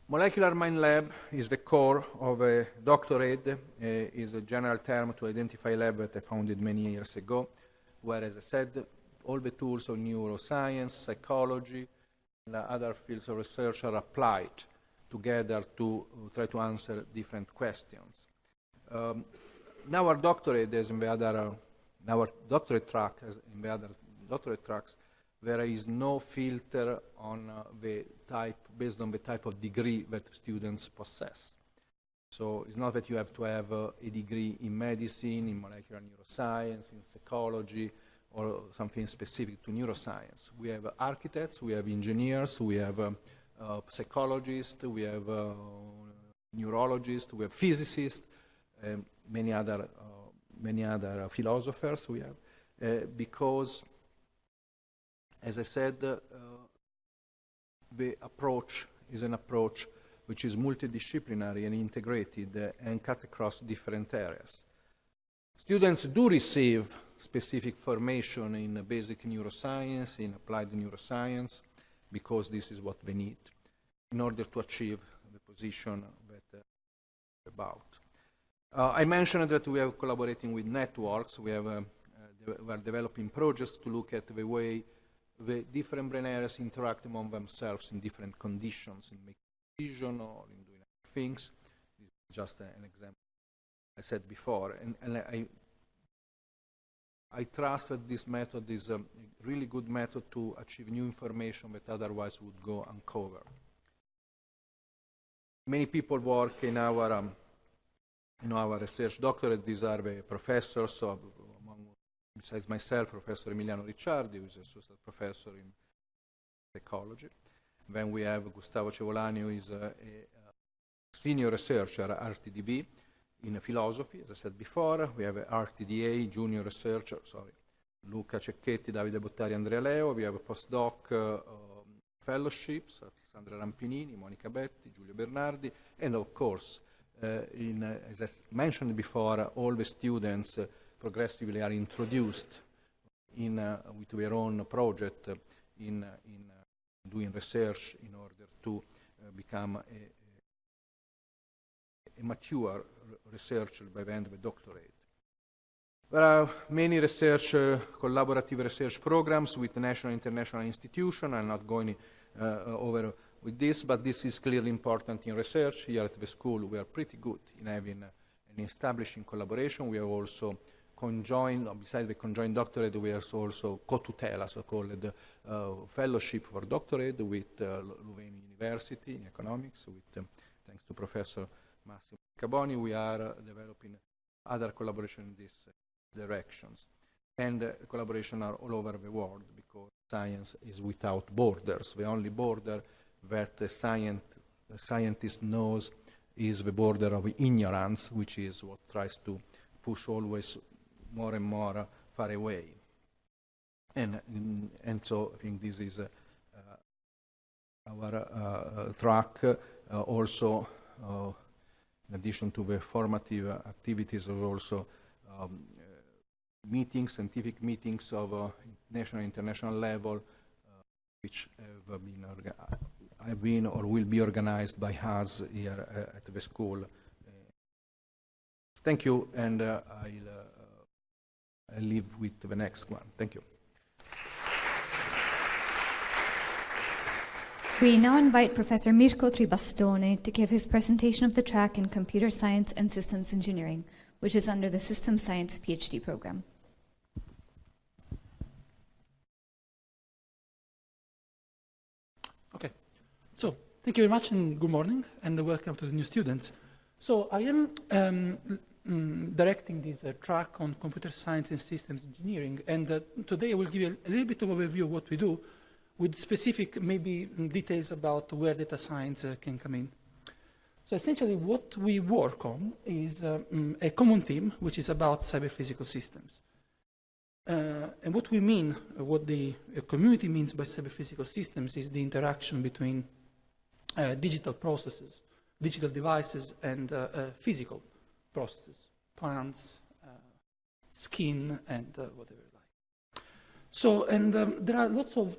Molecular Mind Lab is the core of a doctorate, is a general term to identify a lab that I founded many years ago, where, as I said, all the tools of neuroscience, psychology, and other fields of research are applied together to try to answer different questions. Now our doctorate, as in the other, our doctorate track, as in the other doctorate tracks, there is no filter on the type, based on the type of degree that students possess. So it's not that you have to have a degree in medicine, in molecular neuroscience, in psychology, or something specific to neuroscience. We have architects, we have engineers, we have psychologists, we have neurologists, we have physicists, many other philosophers we have, because, as I said, the approach is an approach which is multidisciplinary and integrated and cut across different areas. Students do receive specific formation in basic neuroscience, in applied neuroscience, because this is what they need in order to achieve the position that about. I mentioned that we are collaborating with networks. We are developing projects to look at the way the different brain areas interact among themselves in different conditions, in making decisions or in doing things. This is just an example I said before. And I trust that this method is a really good method to achieve new information that otherwise would go uncovered. Many people work in our research doctorate. These are the professors, so besides myself, Professor Emiliano Ricciardi, who is an associate professor in psychology. Then we have Gustavo Cevolani, who is a senior researcher at RTDB in philosophy, as I said before. We have RTDA, junior researcher, Lucca Cecchetti, Davide Bottari, Andrea Leo. We have postdoc fellowships, Alessandra Rampinini, Monica Betti, Giulio Bernardi, and of course, as I mentioned before, all the students progressively are introduced with their own project in doing research in order to become a mature researcher by the end of the doctorate. There are many collaborative research programs with national and international institutions. I'm not going over with this, but this is clearly important in research. Here at the school, we are pretty good in having an and establishing collaboration. We have also conjoined, besides the conjoined doctorate, we have also co-tutela, so-called fellowship for doctorate with Louvain University in economics, with thanks to Professor Massimo Caboni. We are developing other collaboration in these directions. And collaboration are all over the world, because science is without borders. The only border that the scientist knows is the border of ignorance, which is what tries to push always more and more far away. And so I think this is our track. Also, in addition to the formative activities, of also meetings, scientific meetings of national and international level, which have been or will be organized by us here at the school. Thank you, and I'll leave with the next one. Thank you. We now invite Professor Mirko Tribastone to give his presentation of the track in Computer Science and Systems Engineering, which is under the Systems Science PhD program. Okay, so thank you very much and good morning and welcome to the new students. So I am directing this track on computer science and systems engineering, and today I will give you a little bit of overview of what we do, with specific maybe details about where data science can come in. So essentially what we work on is a common theme, which is about cyber-physical systems. And what we mean, what the community means by cyber-physical systems is the interaction between digital processes, digital devices, and physical processes, plants, skin, and whatever like. So, and there are lots of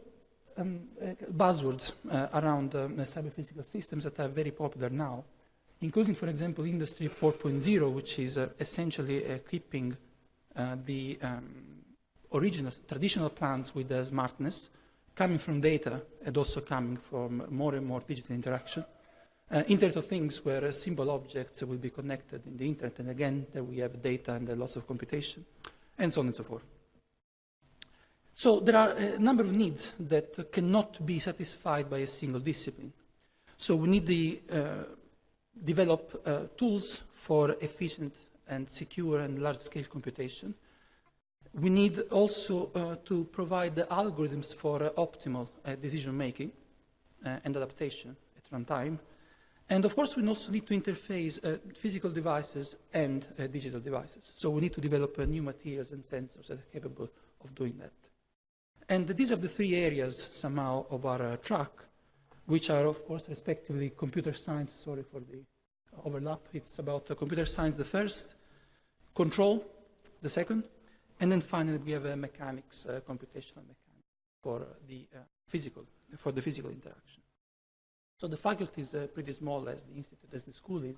buzzwords around cyber-physical systems that are very popular now, including, for example, Industry 4.0, which is essentially equipping the original traditional plants with smartness, coming from data and also coming from more and more digital interaction. Internet of Things, where simple objects will be connected in the internet, and again, there we have data and lots of computation, and so on and so forth. So there are a number of needs that cannot be satisfied by a single discipline. So we need to develop tools for efficient and secure and large-scale computation. We need also to provide the algorithms for optimal decision-making and adaptation at runtime. And of course, we also need to interface physical devices and digital devices. So we need to develop new materials and sensors that are capable of doing that. And these are the three areas somehow of our track, which are, of course, respectively computer science. Sorry for the overlap. It's about computer science, the first, control, the second, and then finally we have mechanics, computational mechanics for the physical interaction. So the faculty is pretty small, as the institute, as the school is.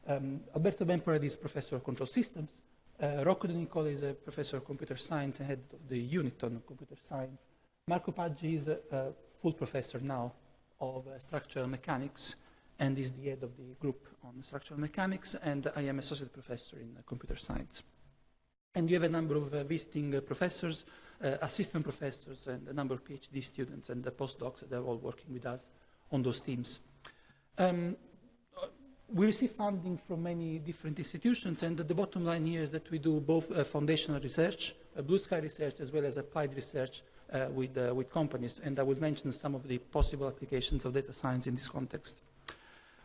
Alberto Bemporad is professor of control systems. Rocco De Nicola is a professor of computer science and head of the unit on computer science. Marco Paggi is a full professor now of structural mechanics and is the head of the group on structural mechanics, and I am associate professor in computer science. And you have a number of visiting professors, assistant professors, and a number of PhD students and postdocs that are all working with us on those teams. We receive funding from many different institutions, and the bottom line here is that we do both foundational research, blue sky research, as well as applied research with companies, and I will mention some of the possible applications of data science in this context.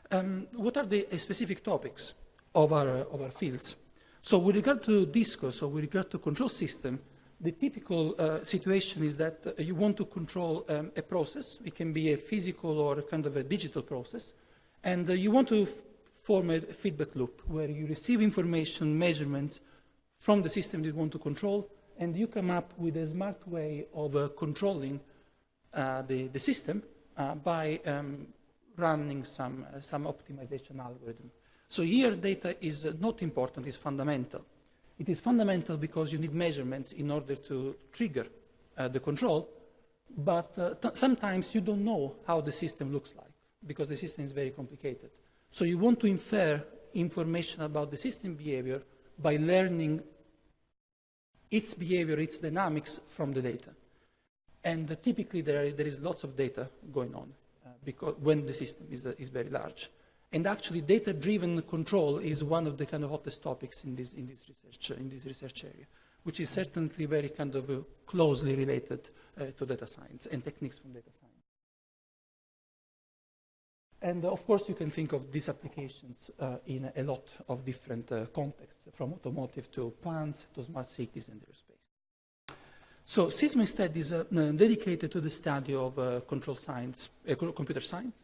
What are the specific topics of our fields? So with regard to DISCO, so with regard to control system, the typical situation is that you want to control a process. It can be a physical or kind of a digital process, and you want to form a feedback loop where you receive information, measurements from the system you want to control, and you come up with a smart way of controlling the system by running some optimization algorithm. So here data is not important, it's fundamental. It is fundamental because you need measurements in order to trigger the control, but sometimes you don't know how the system looks like because the system is very complicated. So you want to infer information about the system behavior by learning its behavior, its dynamics from the data. And typically there is lots of data going on because when the system is very large. And actually data-driven control is one of the kind of hottest topics in this research area, which is certainly very kind of closely related to data science and techniques from data science. And of course, you can think of these applications in a lot of different contexts, from automotive to plants to smart cities and aerospace. So SISM instead is dedicated to the study of control science, computer science.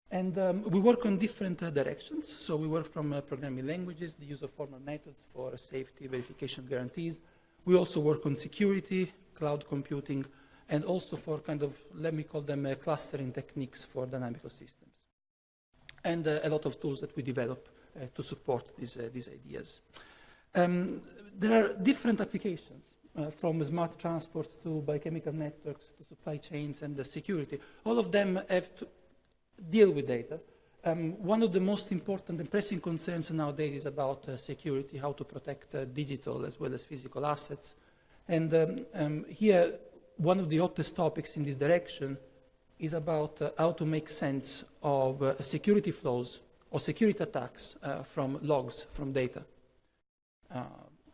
And we work on different directions. So we work from programming languages, the use of formal methods for safety, verification guarantees. We also work on security, cloud computing, and also for kind of, let me call them clustering techniques for dynamical systems. And a lot of tools that we develop to support these ideas. There are different applications, from smart transport to biochemical networks to supply chains and the security. All of them have to deal with data. One of the most important and pressing concerns nowadays is about security, how to protect digital as well as physical assets. And here, one of the hottest topics in this direction is about how to make sense of security flows or security attacks from logs, from data,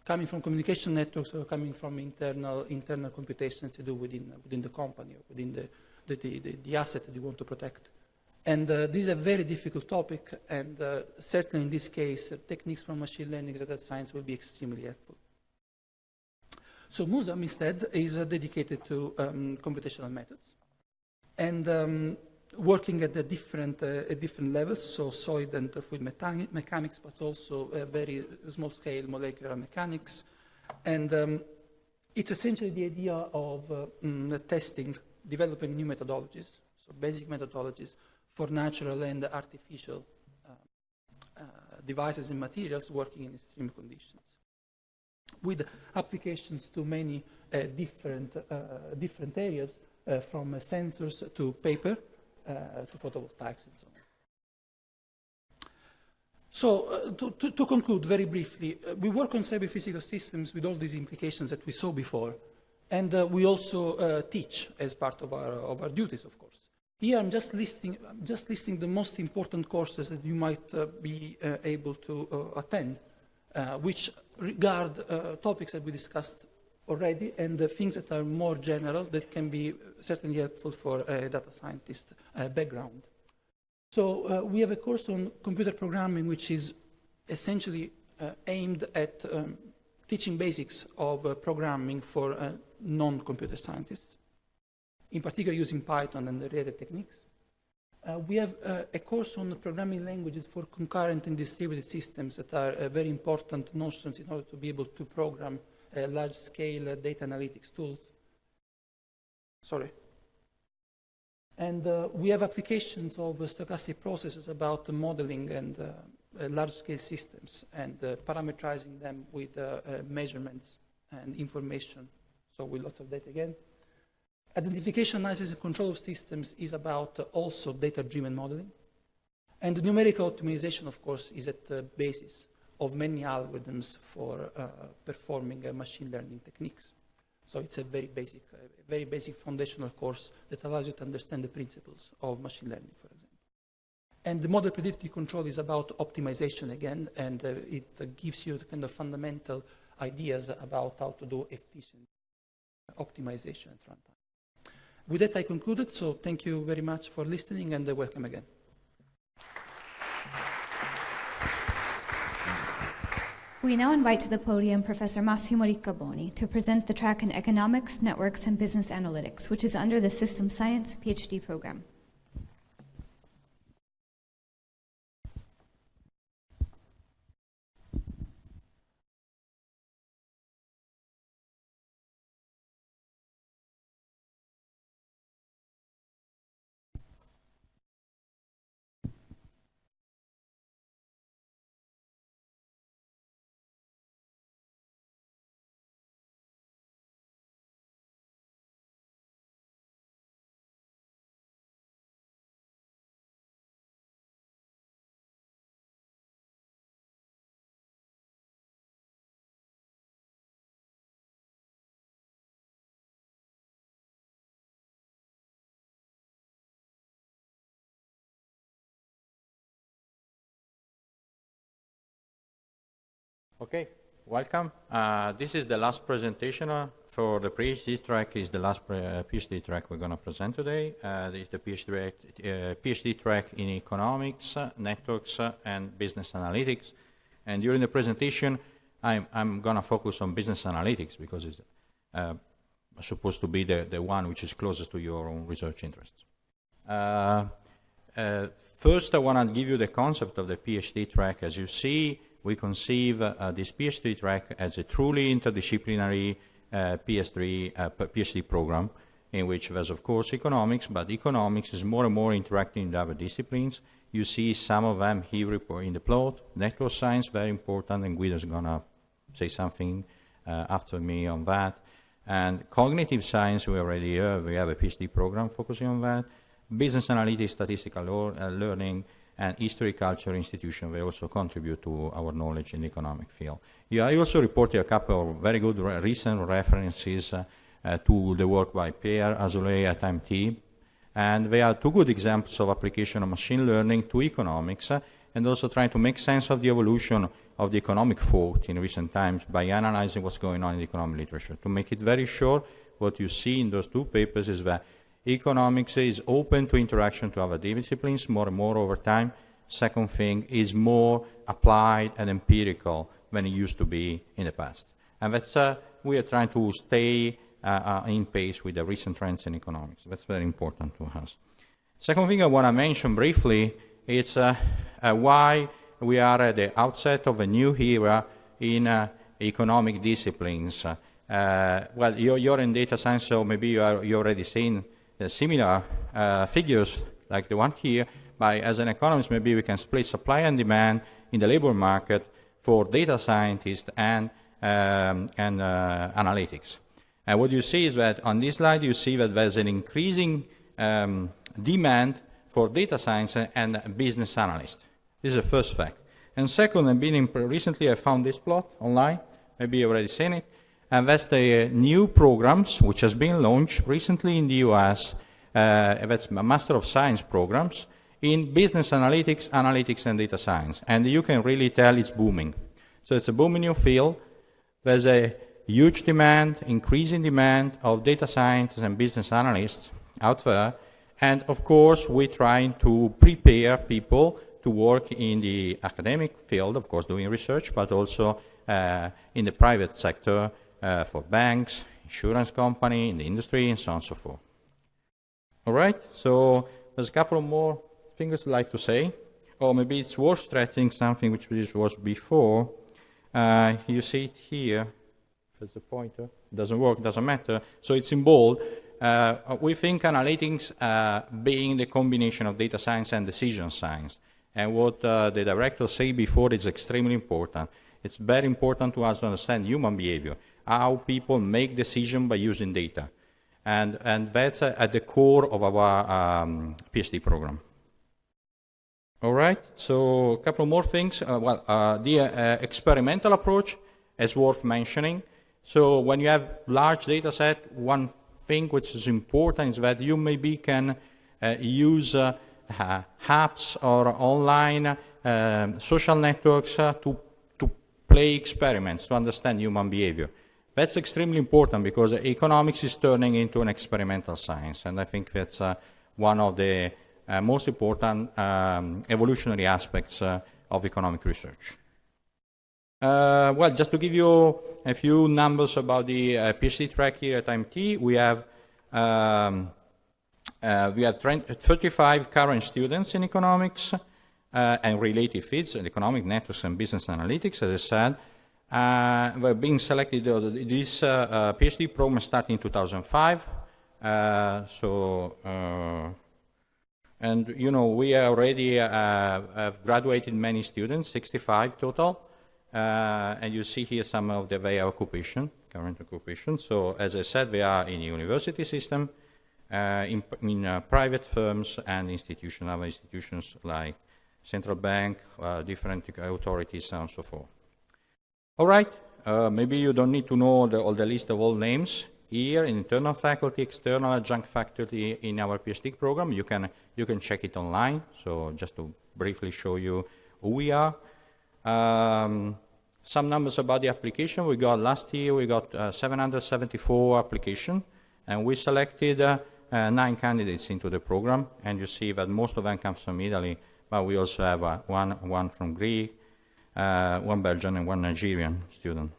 coming from communication networks or coming from internal computations to do within the company or within the asset that you want to protect. And this is a very difficult topic, and certainly in this case, techniques from machine learning and data science will be extremely helpful. So MUSAM instead is dedicated to computational methods. And working at the different levels, so solid and fluid mechanics, but also very small scale molecular mechanics. And it's essentially the idea of testing, developing new methodologies, so basic methodologies for natural and artificial devices and materials working in extreme conditions, with applications to many different areas, from sensors to paper to photovoltaics and so on. So to conclude very briefly, we work on cyber-physical systems with all these implications that we saw before, and we also teach as part of our duties, of course. Here I'm just listing the most important courses that you might be able to attend, which regard topics that we discussed already, and the things that are more general that can be certainly helpful for a data scientist background. So we have a course on computer programming, which is essentially aimed at teaching basics of programming for non-computer scientists, in particular using Python and related techniques. We have a course on programming languages for concurrent and distributed systems that are very important notions in order to be able to program large-scale data analytics tools. Sorry. And we have applications of stochastic processes about modeling and large-scale systems and parameterizing them with measurements and information, so with lots of data again. Identification, analysis, and control of systems is about also data-driven modeling. And numerical optimization, of course, is at the basis of many algorithms for performing machine learning techniques. So it's a very basic foundational course that allows you to understand the principles of machine learning, for example. And the model predictive control is about optimization again, and it gives you the kind of fundamental ideas about how to do efficient optimization at runtime. With that, I concluded, so thank you very much for listening, and welcome again. We now invite to the podium Professor Massimo Riccaboni to present the track in Economics, Networks, and Business Analytics, which is under the System Science PhD program. Okay, welcome. This is the last presentation for the PhD track. Is the last PhD track we're going to present today. This is the PhD track in economics, networks, and business analytics. And during the presentation, I'm going to focus on business analytics because it's supposed to be the one which is closest to your own research interests. First, I want to give you the concept of the PhD track. As you see, we conceive this PhD track as a truly interdisciplinary PhD program in which there's, of course, economics, but economics is more and more interacting with other disciplines. You see some of them here in the plot. Network science, very important, and Guido's going to say something after me on that. And cognitive science, we already we have a PhD program focusing on that. Business analytics, statistical learning, and history, culture, institution, they also contribute to our knowledge in the economic field. Yeah, I also reported a couple of very good recent references to the work by Pierre Azoulay at MIT, and they are two good examples of application of machine learning to economics, and also trying to make sense of the evolution of the economic thought in recent times by analyzing what's going on in the economic literature. To make it very short, what you see in those two papers is that economics is open to interaction to other disciplines more and more over time. Second thing is more applied and empirical than it used to be in the past. And that's we are trying to stay in pace with the recent trends in economics. That's very important to us. Second thing I want to mention briefly is why we are at the outset of a new era in economic disciplines. Well, you're in data science, so maybe you're already seen similar figures like the one here, but as an economist, maybe we can split supply and demand in the labor market for data scientists and analytics. And what you see is that on this slide, you see that there's an increasing demand for data science and business analysts. This is the first fact. And second, recently I found this plot online, maybe you've already seen it, and that's the new programs which has been launched recently in the US. That's Master of Science programs in business analytics, and data science. And you can really tell it's booming. So it's a booming new field. There's a huge demand, increasing demand of data scientists and business analysts out there. And of course, we're trying to prepare people to work in the academic field, of course, doing research, but also in the private sector, for banks, insurance company, in the industry, and so on and so forth. All right, so there's a couple of more things I'd like to say, or maybe it's worth stressing something which was before. You see it here. There's a pointer. It doesn't work, doesn't matter. So it's in bold. We think analytics being the combination of data science and decision science. And what the director said before is extremely important. It's very important to us to understand human behavior, how people make decisions by using data. And that's at the core of our PhD program. All right, so a couple more things. The experimental approach is worth mentioning. So when you have large data set, one thing which is important is that you maybe can use apps or online social networks to play experiments to understand human behavior. That's extremely important because economics is turning into an experimental science, and I think that's one of the most important evolutionary aspects of economic research. Well, just to give you a few numbers about the PhD track here at MIT, we have 35 current students in economics and related fields, economic networks and business analytics, as I said. We're being selected, this PhD program started in 2005. And you know, we already have graduated many students, 65 total. And you see here some of their occupation, current occupation. So as I said, they are in the university system, in private firms and institutions, other institutions like central bank, different authorities, and so on and so forth. All right, maybe you don't need to know all the list of all names. Here, in internal faculty, external adjunct faculty in our PhD program, you can check it online. So just to briefly show you who we are. Some numbers about the application. We got last year, we got 774 applications, and we selected 9 candidates into the program, and you see that most of them come from Italy, but we also have one from Greece, one Belgian, and one Nigerian student.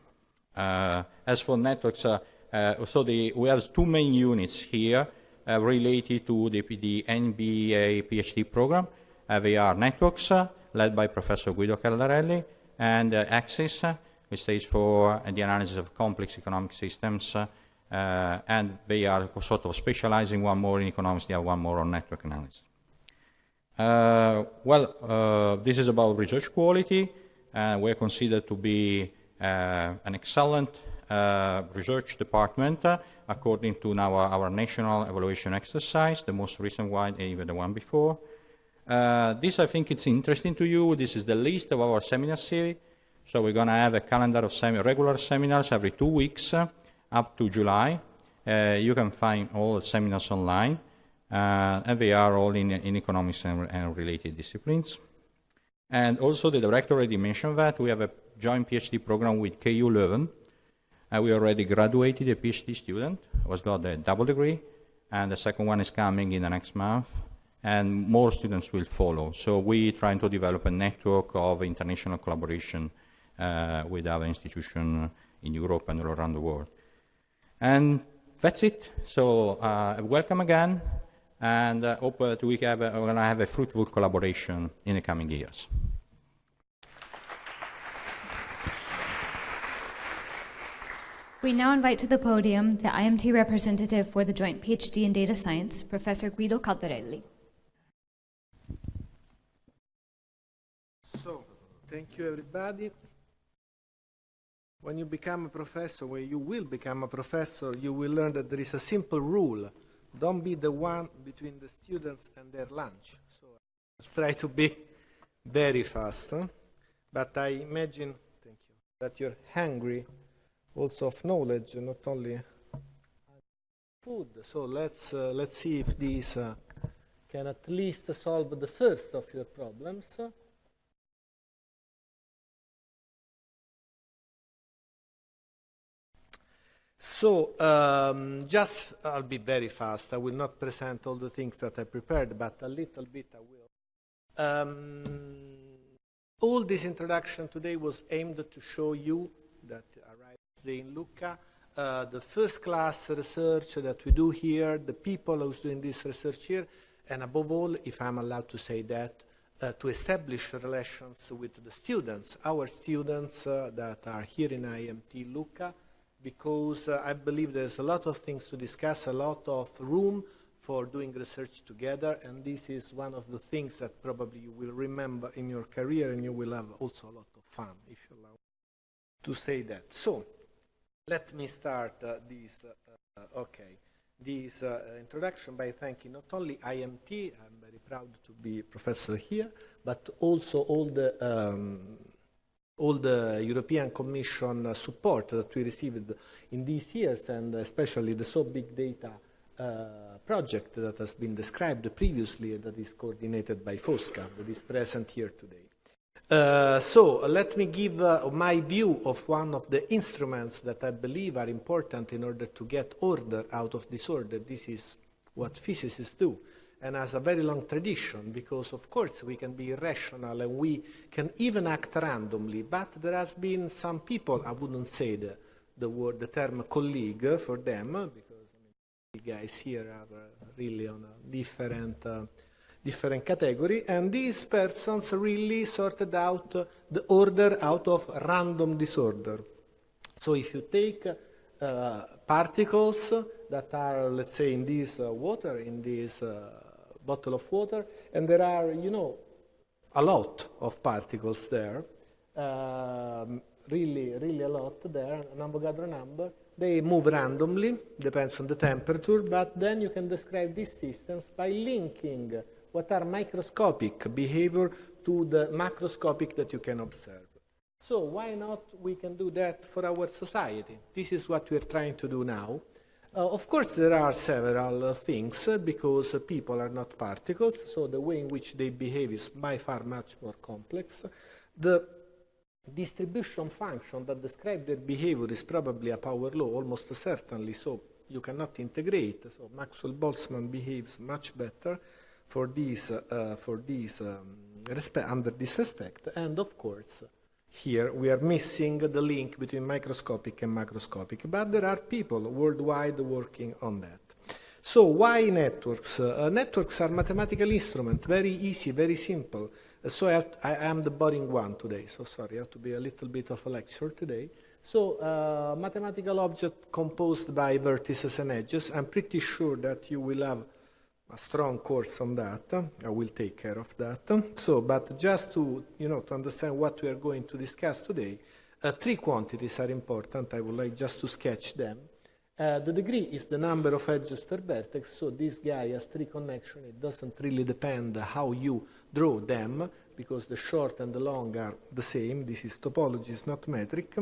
As for networks, we have 2 main units here related to the MBA PhD program. They are networks, led by Professor Guido Caldarelli, and Axis, which stands for the analysis of complex economic systems, and they are sort of specializing, one more in economics, the other one more on network analysis. This is about research quality. We're considered to be an excellent research department according to now our national evaluation exercise, the most recent one, and even the one before. This, I think, it's interesting to you. This is the list of our seminar series. So we're going to have a calendar of regular seminars every 2 weeks up to July. You can find all the seminars online, and they are all in economics and related disciplines. And also, the director already mentioned that we have a joint PhD program with KU Leuven. We already graduated a PhD student, who's got a double degree, and the second one is coming in the next month, and more students will follow. So we're trying to develop a network of international collaboration with other institutions in Europe and all around the world. And that's it. So welcome again, and hope that we're going to have a fruitful collaboration in the coming years. We now invite to the podium the IMT representative for the Joint PhD in Data Science, Professor Guido Caldarelli. So, thank you everybody. When you become a professor, when you will become a professor, you will learn that there is a simple rule. Don't be the one between the students and their lunch. So I'll try to be very fast. But I imagine, thank you, that you're hungry also of knowledge, not only food. So let's see if these can at least solve the first of your problems. So, I'll be very fast. I will not present all the things that I prepared, but a little bit I will. All this introduction today was aimed to show you that arrived today in Lucca, the first-class research that we do here, the people who's doing this research here, and above all, if I'm allowed to say that, to establish relations with the students, our students that are here in IMT Lucca, because I believe there's a lot of things to discuss, a lot of room for doing research together, and this is one of the things that probably you will remember in your career, and you will have also a lot of fun, if you allow to say that. So, let me start this introduction by thanking not only IMT, I'm very proud to be a professor here, but also all the European Commission support that we received in these years, and especially the So Big Data project that has been described previously, that is coordinated by Fosca, that is present here today. So let me give my view of one of the instruments that I believe are important in order to get order out of disorder. This is what physicists do, and has a very long tradition, because of course we can be irrational and we can even act randomly, but there has been some people, I wouldn't say the term colleague for them, because the guys here are really on a different category, and these persons really sorted out the order out of random disorder. So if you take particles that are, let's say, in this water, in this bottle of water, and there are, a lot of particles there, really a lot there, an Avogadro number. They move randomly, depends on the temperature, but then you can describe these systems by linking what are microscopic behavior to the macroscopic that you can observe. So why not we can do that for our society? This is what we're trying to do now. Of course, there are several things, because people are not particles, so the way in which they behave is by far much more complex. The distribution function that describe their behavior is probably a power law, almost certainly, so you cannot integrate. So Maxwell-Boltzmann behaves much better for these, under this respect. And of course, here we are missing the link between microscopic and macroscopic, but there are people worldwide working on that. So why networks? Networks are mathematical instruments, very easy, very simple. So I am the boring one today, so sorry, I have to be a little bit of a lecture today. So mathematical object composed by vertices and edges. I'm pretty sure that you will have a strong course on that. I will take care of that. So, but just to, to understand what we are going to discuss today, three quantities are important. I would like just to sketch them. The degree is the number of edges per vertex, so this guy has three connections. It doesn't really depend how you draw them, because the short and the long are the same. This is topology, it's not metric.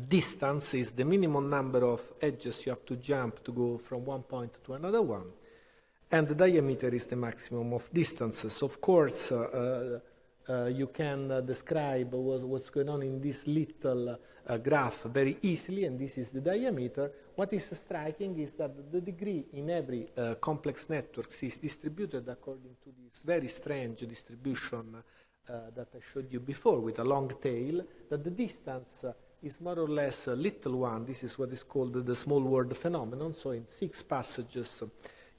Distance is the minimum number of edges you have to jump to go from one point to another one. And the diameter is the maximum of distances. Of course, you can describe what's going on in this little graph very easily, and this is the diameter. What is striking is that the degree in every complex network is distributed according to this very strange distribution that I showed you before with a long tail, that the distance is more or less a little one. This is what is called the small world phenomenon. So in 6 passages,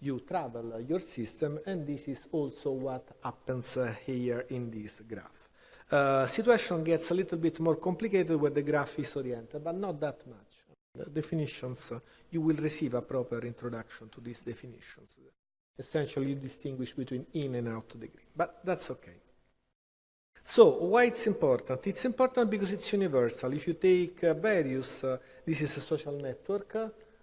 you travel your system, and this is also what happens here in this graph. Situation gets a little bit more complicated where the graph is oriented, but not that much. The definitions, you will receive a proper introduction to these definitions. Essentially, you distinguish between in and out degree, but that's okay. So, why it's important? It's important because it's universal. If you take various, this is a social network,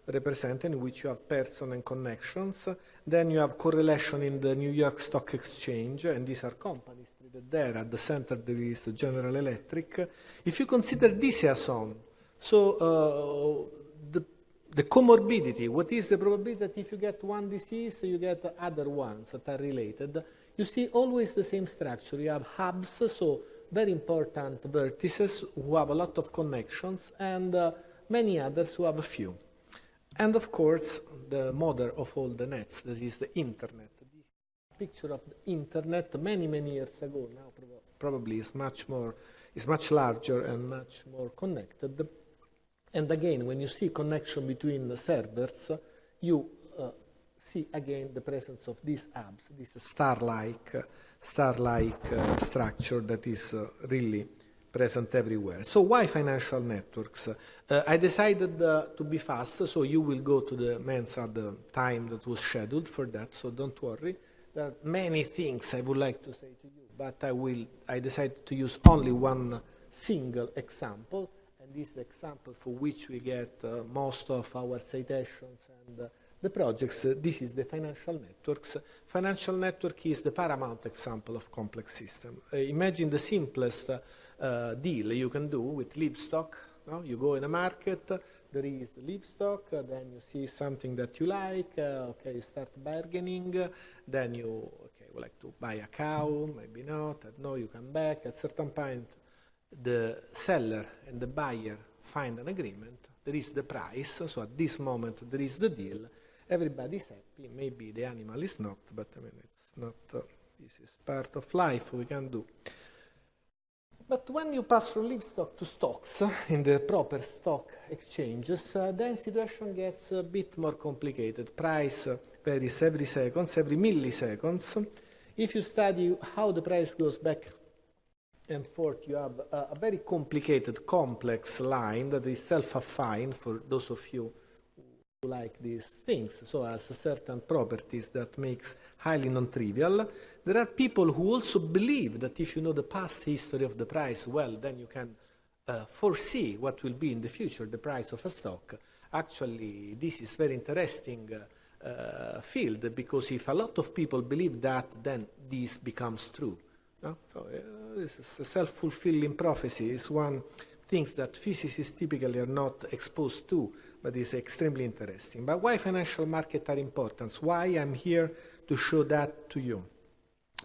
represented in which you have person and connections. Then you have correlation in the New York Stock Exchange, and these are companies treated there. At the center there is General Electric. If you consider diapason, so the comorbidity, what is the probability that if you get one disease, you get other ones that are related? You see always the same structure. You have hubs, so very important vertices who have a lot of connections, and many others who have a few. And of course, the mother of all the nets, that is the internet. This picture of the internet many, many years ago, now probably is much larger and much more connected. And again, when you see connection between the servers, you see again the presence of these hubs, this star-like structure that is really present everywhere. So why financial networks? I decided to be fast, so you will go to the Mensa at the time that was scheduled for that, so don't worry. There are many things I would like to say to you, but I decided to use only one single example, and this is the example for which we get most of our citations and the projects. This is the financial networks. Financial network is the paramount example of complex system. Imagine the simplest deal you can do with livestock. No? You go in a market, there is the livestock, then you see something that you like, okay, you start bargaining, then you would like to buy a cow, maybe not, no, you come back. At a certain point, the seller and the buyer find an agreement, there is the price, so at this moment there is the deal, everybody's happy, maybe the animal is not, but I mean, it's not, this is part of life we can do. But when you pass from livestock to stocks in the proper stock exchanges, then situation gets a bit more complicated. Price varies every seconds, every milliseconds. If you study how the price goes back and forth, you have a very complicated, complex line that is self-affine for those of you who like these things, so has certain properties that makes highly non-trivial. There are people who also believe that if you know the past history of the price well, then you can foresee what will be in the future the price of a stock. Actually, this is very interesting field, because if a lot of people believe that, then this becomes true. No? So, this is a self-fulfilling prophecy. It's one thing that physicists typically are not exposed to, but is extremely interesting. But why financial markets are important? Why I'm here to show that to you?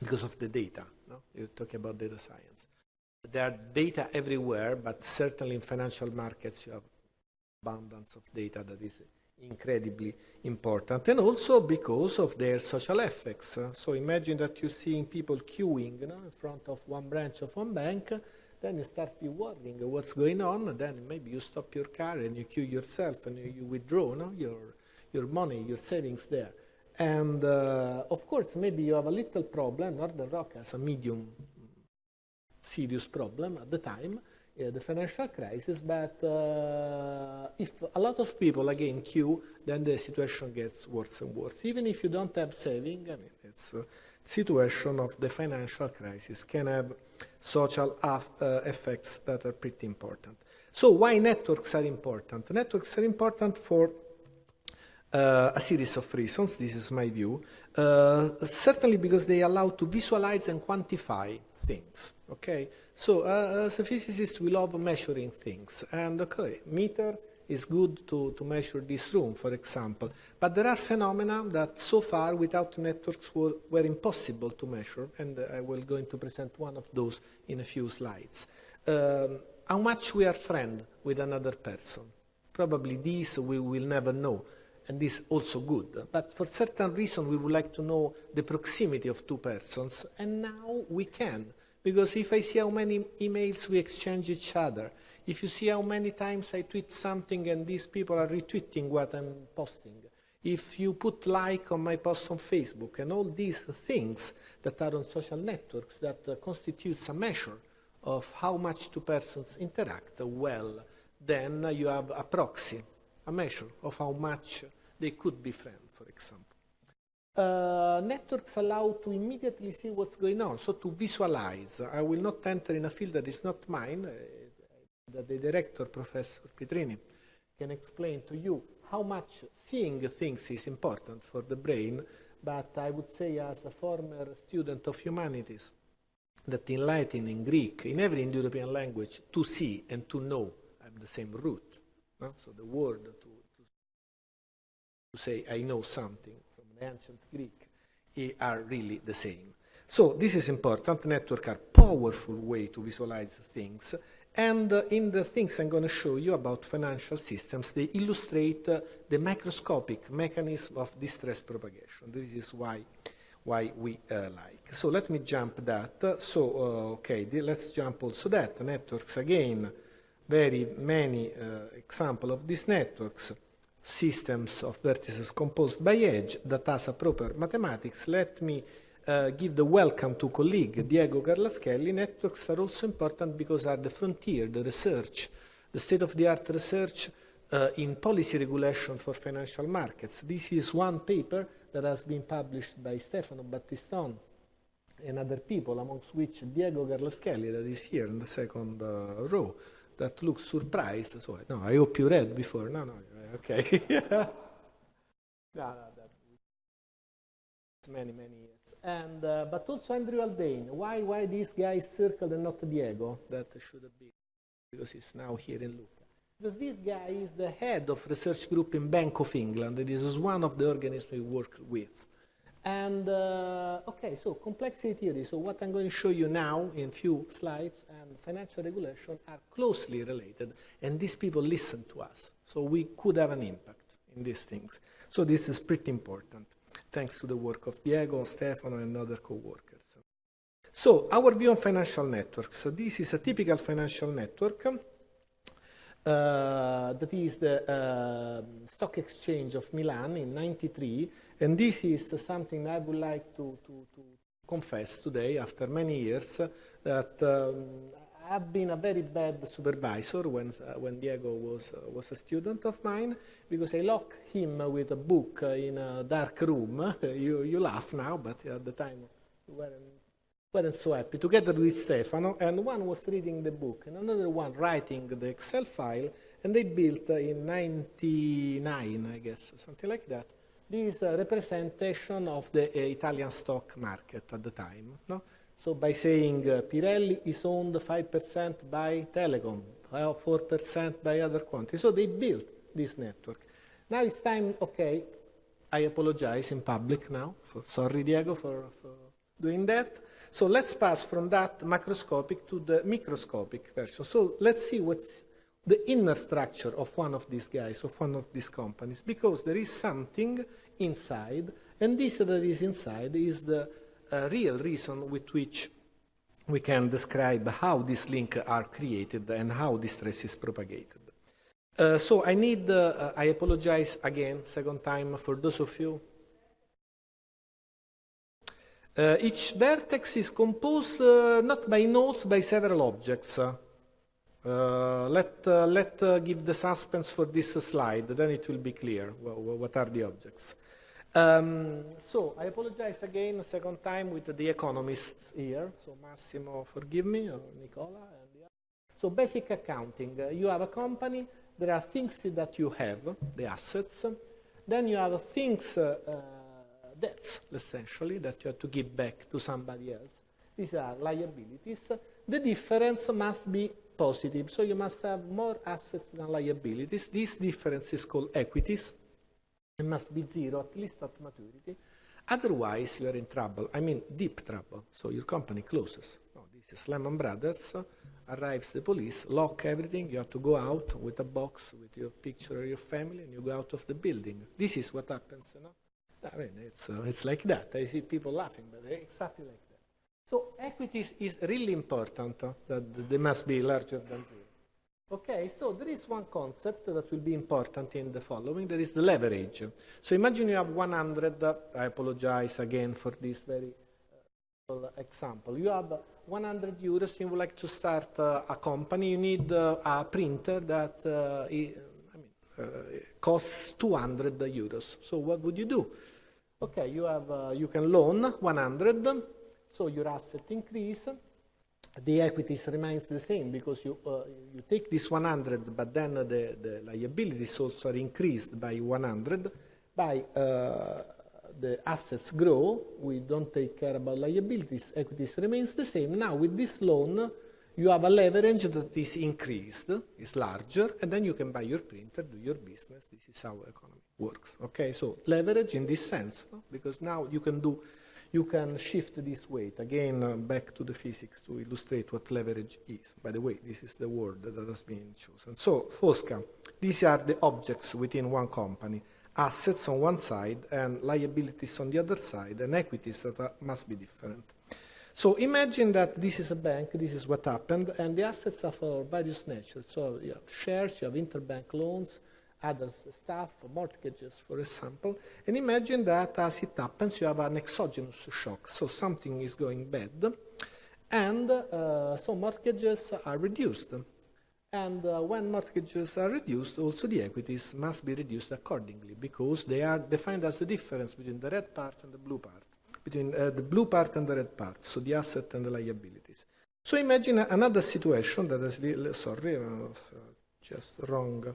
Because of the data. No? You talk about data science. there are data everywhere, but certainly in financial markets you have abundance of data that is incredibly important, and also because of their social effects. So imagine that you're seeing people queuing in front of one branch of one bank, then you start be worrying what's going on, and then maybe you stop your car and you queue yourself and you withdraw your money, your savings there. And of course, maybe you have a little problem. Northern Rock has a medium serious problem at the time, the financial crisis, but if a lot of people again queue, then the situation gets worse and worse. Even if you don't have saving, I mean, it's a situation of the financial crisis can have social effects that are pretty important. So why networks are important? Networks are important for a series of reasons. This is my view. Certainly because they allow to visualize and quantify things. Okay, so as a physicist, we love measuring things, and okay, meter is good to measure this room, for example. But there are phenomena that so far, without networks, were impossible to measure, and I will going to present one of those in a few slides. How much we are friends with another person. Probably this we will never know. And this is also good. But for certain reason, we would like to know the proximity of two persons, and now we can. Because if I see how many emails we exchange each other, if you see how many times I tweet something and these people are retweeting what I'm posting, if you put like on my post on Facebook, and all these things that are on social networks that constitutes a measure of how much two persons interact, well, then you have a proxy, a measure of how much they could be friends, for example. Networks allow to immediately see what's going on, so to visualize. I will not enter in a field that is not mine, that the director, Professor Pietrini, can explain to you how much seeing things is important for the brain, but I would say as a former student of humanities, that in Latin, in Greek, in every Indo-European language, to see and to know have the same root. No? So the word to say I know something from the ancient Greek are really the same. So this is important. Networks are powerful way to visualize things. And in the things I'm going to show you about financial systems, they illustrate the microscopic mechanism of distress propagation. This is why we like. So let me jump that. Okay, let's jump also that. Networks again, very many examples of these networks. Systems of vertices composed by edge that has a proper mathematics. Let me give the welcome to colleague Diego Garlaschelli. Networks are also important because are the frontier, the research, the state-of-the-art research in policy regulation for financial markets. This is one paper that has been published by Stefano Battiston and other people, amongst which Diego Garlaschelli, that is here in the second row, that looks surprised. So no, I hope you read before. No, okay. It's many years. And but also Andrew Haldane. Why these guys circled and not Diego? That should have been, because he's now here in Lucca. Because this guy is the head of research group in Bank of England. This is one of the organisms we work with. And okay, so complexity theory. So what I'm going to show you now in few slides and financial regulation are closely related, and these people listen to us. So we could have an impact in these things. So this is pretty important, thanks to the work of Diego, Stefano, and other co-workers. So our view on financial networks. So this is a typical financial network. That is the stock exchange of Milan in '93, and this is something I would like to confess today, after many years, that I've been a very bad supervisor when Diego was a student of mine, because I locked him with a book in a dark room. You laugh now, but at the time you weren't so happy, together with Stefano, and one was reading the book, and another one writing the Excel file, and they built in '99, I guess, something like that, this representation of the Italian stock market at the time. No? So by saying Pirelli is owned 5% by Telecom, 4% by other quantities. So they built this network. Now it's time, okay, I apologize in public now. Sorry, Diego, for doing that. So let's pass from that macroscopic to the microscopic version. So let's see what's the inner structure of one of these guys, of one of these companies, because there is something inside, and this that is inside is the real reason with which we can describe how these links are created and how this stress is propagated. So I apologize again, second time, for those of you. Each vertex is composed not by nodes, by several objects. Let give the suspense for this slide, then it will be clear what are the objects. So I apologize again a second time with the economists here. So Massimo, forgive me, or Nicola. And the other. So basic accounting. You have a company. There are things that you have, the assets. Then you have things, debts, essentially, that you have to give back to somebody else. These are liabilities. The difference must be positive. So you must have more assets than liabilities. This difference is called equities. It must be zero, at least at maturity. Otherwise, you are in trouble. I mean, deep trouble. So your company closes. No, this is Lehman Brothers. Arrives the police, lock everything. You have to go out with a box with your picture of your family, and you go out of the building. This is what happens, you know. I mean, it's like that. I see people laughing, but exactly like that. So equities is really important. That they must be larger than zero. Okay, so there is one concept that will be important in the following. There is the leverage. So imagine you have 100. I apologize again for this very example. You have 100 euros. You would like to start a company. You need a printer that costs 200 euros. So what would you do? Okay, you can loan 100. So your asset increase. The equities remains the same because you take this 100, but then the liabilities also are increased by 100. By the assets grow, we don't take care about liabilities, equities remains the same. Now with this loan, you have a leverage that is increased, is larger, and then you can buy your printer, do your business. This is how economy works. Okay, so leverage in this sense, because now you can shift this weight. Again, back to the physics to illustrate what leverage is. By the way, this is the word that has been chosen. So, Fosca, these are the objects within one company. Assets on one side and liabilities on the other side, and equities that must be different. So imagine that this is a bank, this is what happened, and the assets are for various natures. So you have shares, you have interbank loans, other stuff, mortgages, for example. And imagine that as it happens, you have an exogenous shock. So something is going bad, and so mortgages are reduced. And when mortgages are reduced, also the equities must be reduced accordingly, because they are defined as the difference between the red part and the blue part, between the blue part and the red part, so the asset and the liabilities. So imagine another situation that is, sorry, just wrong.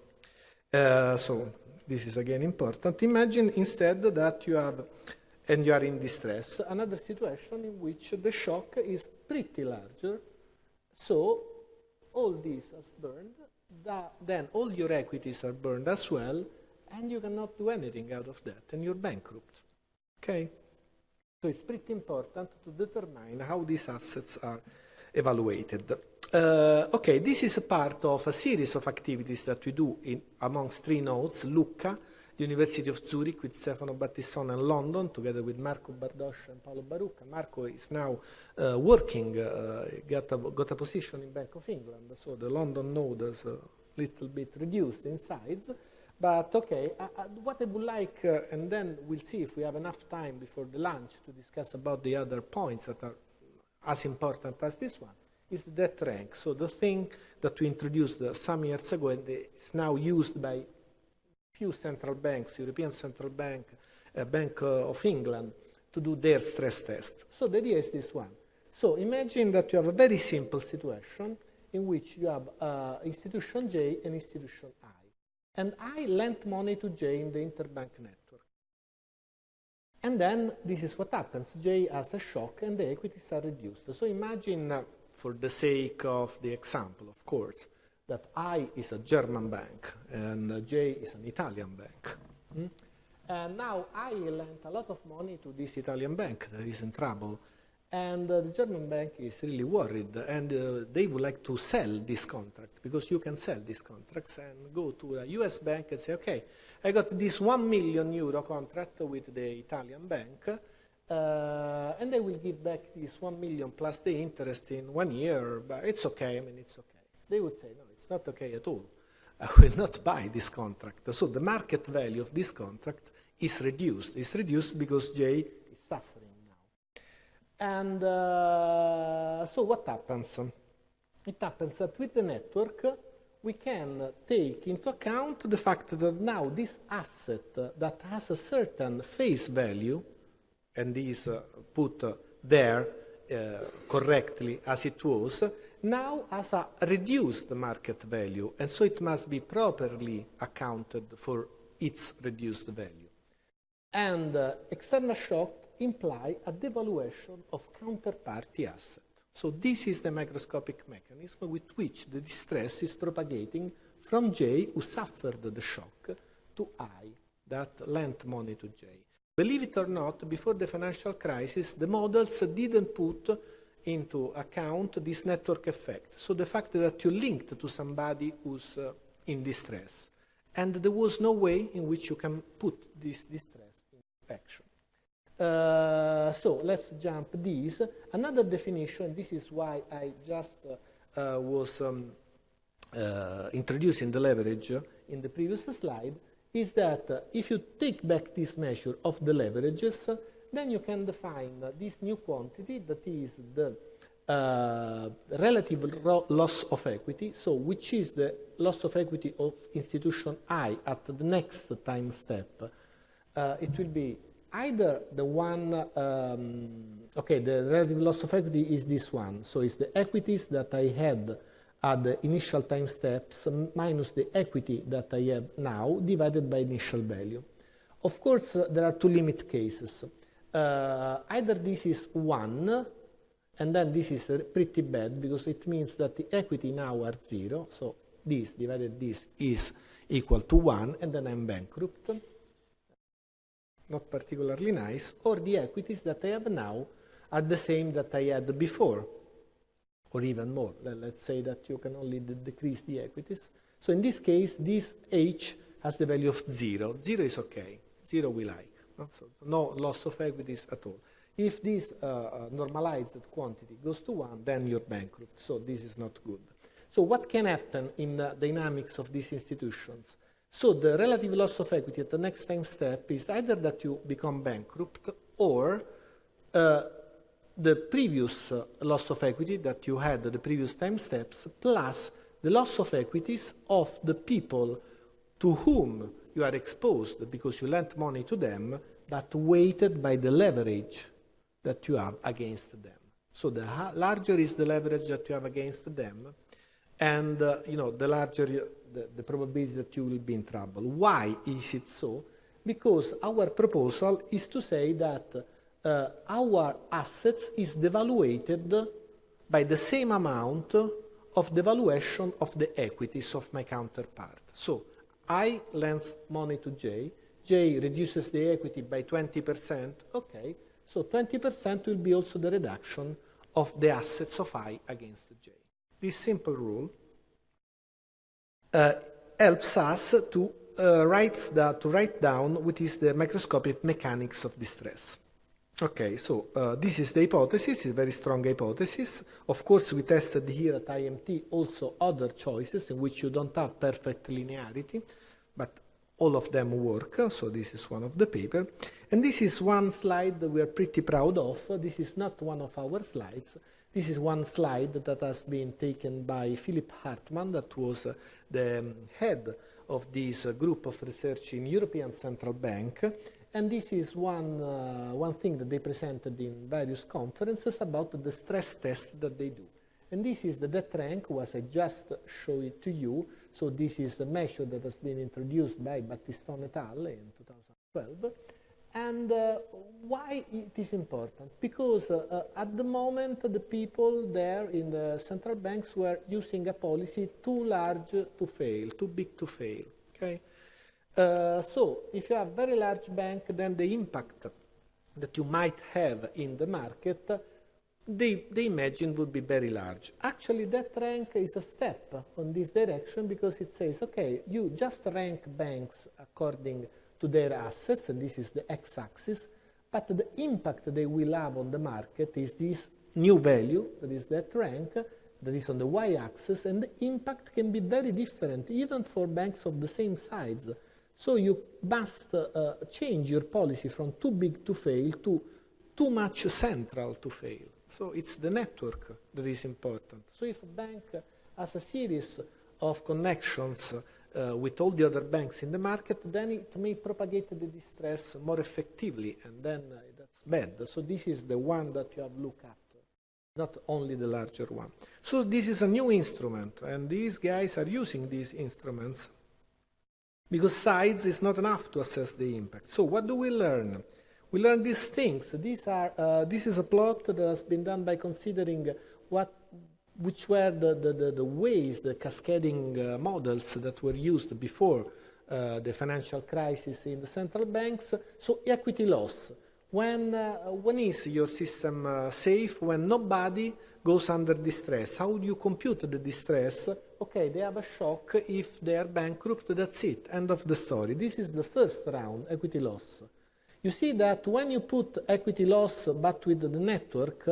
So this is again important. Imagine instead that you have, and you are in distress, another situation in which the shock is pretty larger, so all this is burned, then all your equities are burned as well, and you cannot do anything out of that, and you're bankrupt. Okay? So it's pretty important to determine how these assets are evaluated. Okay, this is a part of a series of activities that we do amongst three nodes: Lucca, the University of Zurich with Stefano Battistone, and London, together with Marco Bardoscia and Paolo Barucca. Marco is now working, got a position in Bank of England, so the London node is a little bit reduced in size. But okay, what I would like, and then we'll see if we have enough time before the lunch to discuss about the other points that are as important as this one, is the debt rank. So the thing that we introduced some years ago, and is now used by few central banks, European Central Bank, Bank of England, to do their stress test. So the idea is this one. So imagine that you have a very simple situation in which you have institution J and institution I. And I lent money to J in the interbank network. And then this is what happens. J has a shock and the equities are reduced. So imagine, for the sake of the example, of course, that I is a German bank and J is an Italian bank. And now I lent a lot of money to this Italian bank that is in trouble. And the German bank is really worried, and they would like to sell this contract, because you can sell these contracts and go to a US bank and say, okay, I got this €1 million contract with the Italian bank, and they will give back this 1 million plus the interest in 1 year, but it's okay, I mean, it's okay. They would say, no, it's not okay at all. I will not buy this contract. So the market value of this contract is reduced. It's reduced because J is suffering now. And so what happens? It happens that with the network, we can take into account the fact that now this asset that has a certain face value, and is put there correctly as it was, now has a reduced market value, and so it must be properly accounted for its reduced value. And external shock imply a devaluation of counterparty asset. So this is the microscopic mechanism with which the distress is propagating from J, who suffered the shock, to I, that lent money to J. Believe it or not, before the financial crisis, the models didn't put into account this network effect. So the fact that you linked to somebody who's in distress. And there was no way in which you can put this distress in action. So let's jump this. Another definition, this is why I just was introducing the leverage in the previous slide, is that if you take back this measure of the leverages, then you can define this new quantity that is the relative loss of equity, so which is the loss of equity of institution I at the next time step. It will be either the one, the relative loss of equity is this one, so it's the equities that I had at the initial time steps minus the equity that I have now divided by initial value. Of course, there are two limit cases. Either this is 1, and then this is pretty bad because it means that the equity now are 0, so this divided this is equal to 1, and then I'm bankrupt. Not particularly nice. Or the equities that I have now are the same that I had before, or even more. Let's say that you can only decrease the equities. So in this case, this H has the value of 0. 0 is okay. 0 we like. So no loss of equities at all. If this normalized quantity goes to 1, then you're bankrupt. So this is not good. So what can happen in the dynamics of these institutions? So the relative loss of equity at the next time step is either that you become bankrupt or the previous loss of equity that you had at the previous time steps plus the loss of equities of the people to whom you are exposed because you lent money to them, but weighted by the leverage that you have against them. So the larger is the leverage that you have against them, and the larger the probability that you will be in trouble. Why is it so? Because our proposal is to say that our assets is devaluated by the same amount of the valuation of the equities of my counterpart. So I lends money to J, J reduces the equity by 20%, okay, so 20% will be also the reduction of the assets of I against J. This simple rule helps us to write down what is the microscopic mechanics of distress. Okay, so this is the hypothesis, it's a very strong hypothesis. Of course, we tested here at IMT also other choices in which you don't have perfect linearity, but all of them work, so this is one of the paper. And this is one slide that we are pretty proud of. This is not one of our slides. This is one slide that has been taken by Philip Hartmann, that was the head of this group of research in European Central Bank. And this is one thing that they presented in various conferences about the stress test that they do. And this is the debt rank, as I just showed it to you. So this is the measure that has been introduced by Battistone et al. In 2012. And why it is important? Because at the moment, the people there in the central banks were using a policy too large to fail, too big to fail. Okay? So if you have a very large bank, then the impact that you might have in the market they imagine would be very large. Actually, that rank is a step on this direction because it says, okay, you just rank banks according to their assets, and this is the x-axis, but the impact they will have on the market is this new value, that is that rank, that is on the y-axis, and the impact can be very different, even for banks of the same size. So you must change your policy from too big to fail to too much central to fail. So it's the network that is important. So if a bank has a series of connections with all the other banks in the market, then it may propagate the distress more effectively, and then that's bad. So this is the one that you have to look after, not only the larger one. So this is a new instrument, and these guys are using these instruments because size is not enough to assess the impact. So what do we learn? We learn these things. This is a plot that has been done by considering which were the ways, the cascading models that were used before the financial crisis in the central banks. So equity loss. When is your system safe? When nobody goes under distress. How do you compute the distress? Okay, they have a shock. If they are bankrupt, that's it. End of the story. This is the first round, equity loss. You see that when you put equity loss but with the network,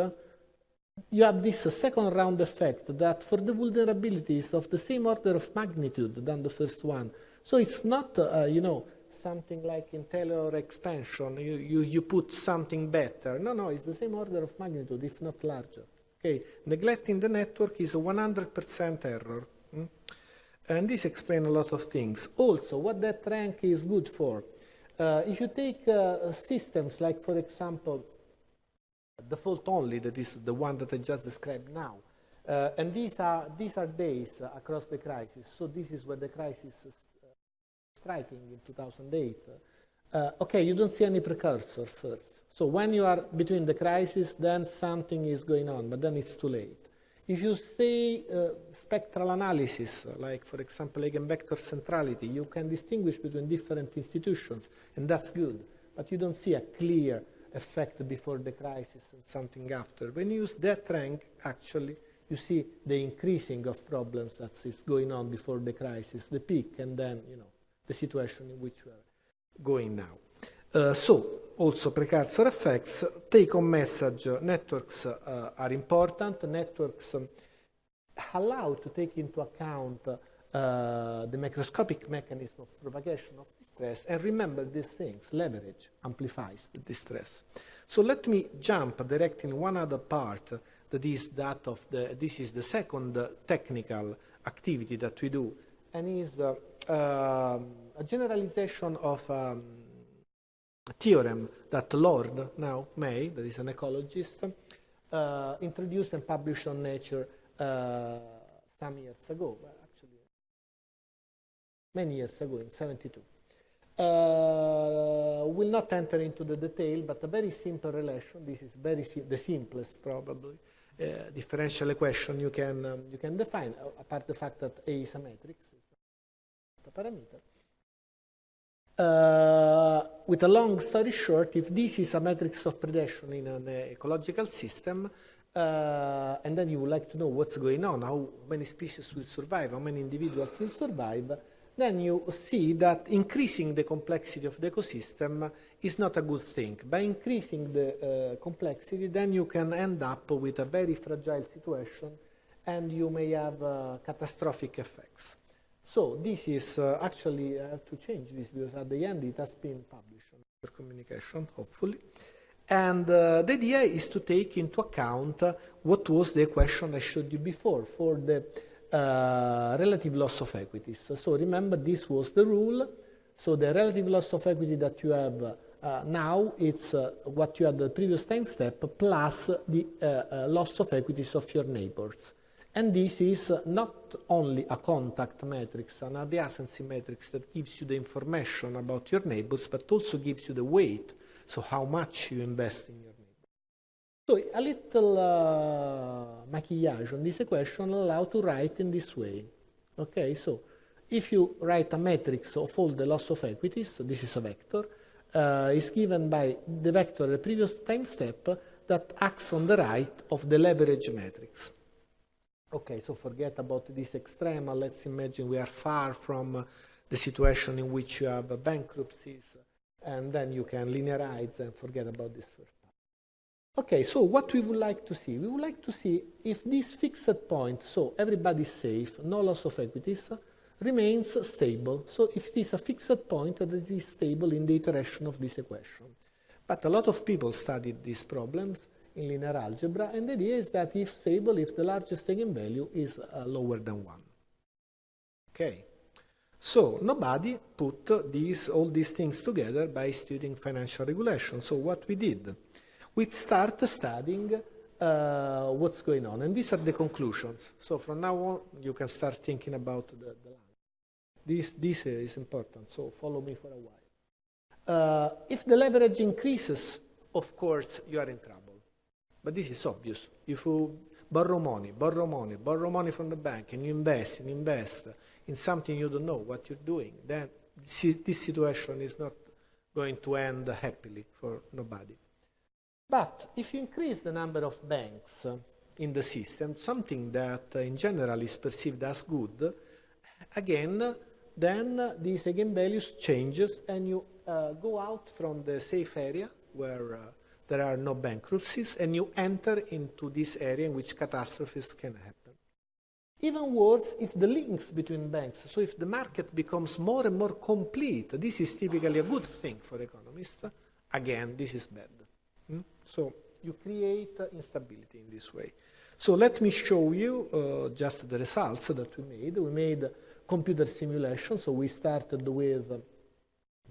you have this second round effect that for the vulnerabilities of the same order of magnitude than the first one. So it's not, something like in Taylor expansion, you put something better. No, it's the same order of magnitude, if not larger. Okay, neglecting the network is a 100% error. And this explains a lot of things. Also, what that rank is good for. If you take systems like, for example, default only, that is the one that I just described now, and these are days across the crisis. So this is where the crisis is striking in 2008. Okay, you don't see any precursor first. So when you are between the crisis, then something is going on, but then it's too late. If you say spectral analysis, like for example eigenvector centrality, you can distinguish between different institutions, and that's good. But you don't see a clear effect before the crisis and something after. When you use that rank, actually, you see the increasing of problems that is going on before the crisis, the peak, and then the situation in which we are going now. So, also precursor effects, take-home message, networks are important. Networks allow to take into account the macroscopic mechanism of propagation of distress, and remember these things, leverage amplifies the distress. So let me jump direct in one other part, that is that of this is the second technical activity that we do, and is a generalization of a theorem that Lord May, that is an ecologist, introduced and published on Nature some years ago, well, actually many years ago, in 1972. Will not enter into the detail, but a very simple relation. This is the simplest, probably, differential equation you can define, apart the fact that A is a matrix, it's not a parameter. With a long story short, if this is a matrix of predation in an ecological system, and then you would like to know what's going on, how many species will survive, how many individuals will survive, then you see that increasing the complexity of the ecosystem is not a good thing. By increasing the complexity, then you can end up with a very fragile situation, and you may have catastrophic effects. So this is actually, I have to change this because at the end it has been published on Nature Communication, hopefully. And the idea is to take into account what was the equation I showed you before for the relative loss of equities. So remember, this was the rule. So the relative loss of equity that you have now, it's what you had the previous time step plus the loss of equities of your neighbors. And this is not only a contact matrix, an adjacency matrix that gives you the information about your neighbors, but also gives you the weight, so how much you invest in your neighbors. So a little maquillage on this equation allows to write in this way. Okay, so if you write a matrix of all the loss of equities, this is a vector, is given by the vector at the previous time step that acts on the right of the leverage matrix. Okay, so forget about this extrema. Let's imagine we are far from the situation in which you have bankruptcies, and then you can linearize and forget about this first part. Okay, so what we would like to see? We would like to see if this fixed point, so everybody is safe, no loss of equities, remains stable. So if it is a fixed point that is stable in the iteration of this equation. But a lot of people studied these problems in linear algebra, and the idea is that if stable, if the largest eigenvalue is lower than 1. Okay, so nobody put all these things together by studying financial regulation. So what we did, we start studying what's going on, and these are the conclusions. So from now on, you can start thinking about the line. This is important, so follow me for a while. If the leverage increases, of course, you are in trouble. But this is obvious. If you borrow money from the bank, and you invest in something you don't know what you're doing, then this situation is not going to end happily for nobody. But if you increase the number of banks in the system, something that in general is perceived as good, again, then these eigenvalues changes, and you go out from the safe area where there are no bankruptcies, and you enter into this area in which catastrophes can happen. Even worse, if the links between banks, so if the market becomes more and more complete, this is typically a good thing for economists. Again, this is bad. So you create instability in this way. So let me show you just the results that we made. We made computer simulation, so we started with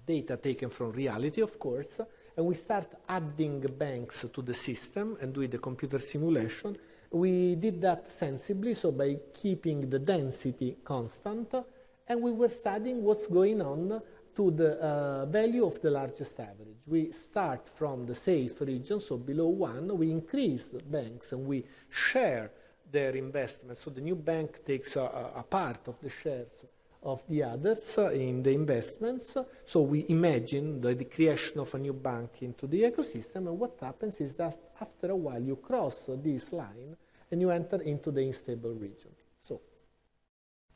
data taken from reality, of course, and we start adding banks to the system and doing the computer simulation. We did that sensibly, so by keeping the density constant, and we were studying what's going on to the value of the largest average. We start from the safe region, so below 1, we increase the banks and we share their investments. So the new bank takes a part of the shares of the others in the investments. So we imagine the creation of a new bank into the ecosystem, and what happens is that after a while you cross this line and you enter into the unstable region. So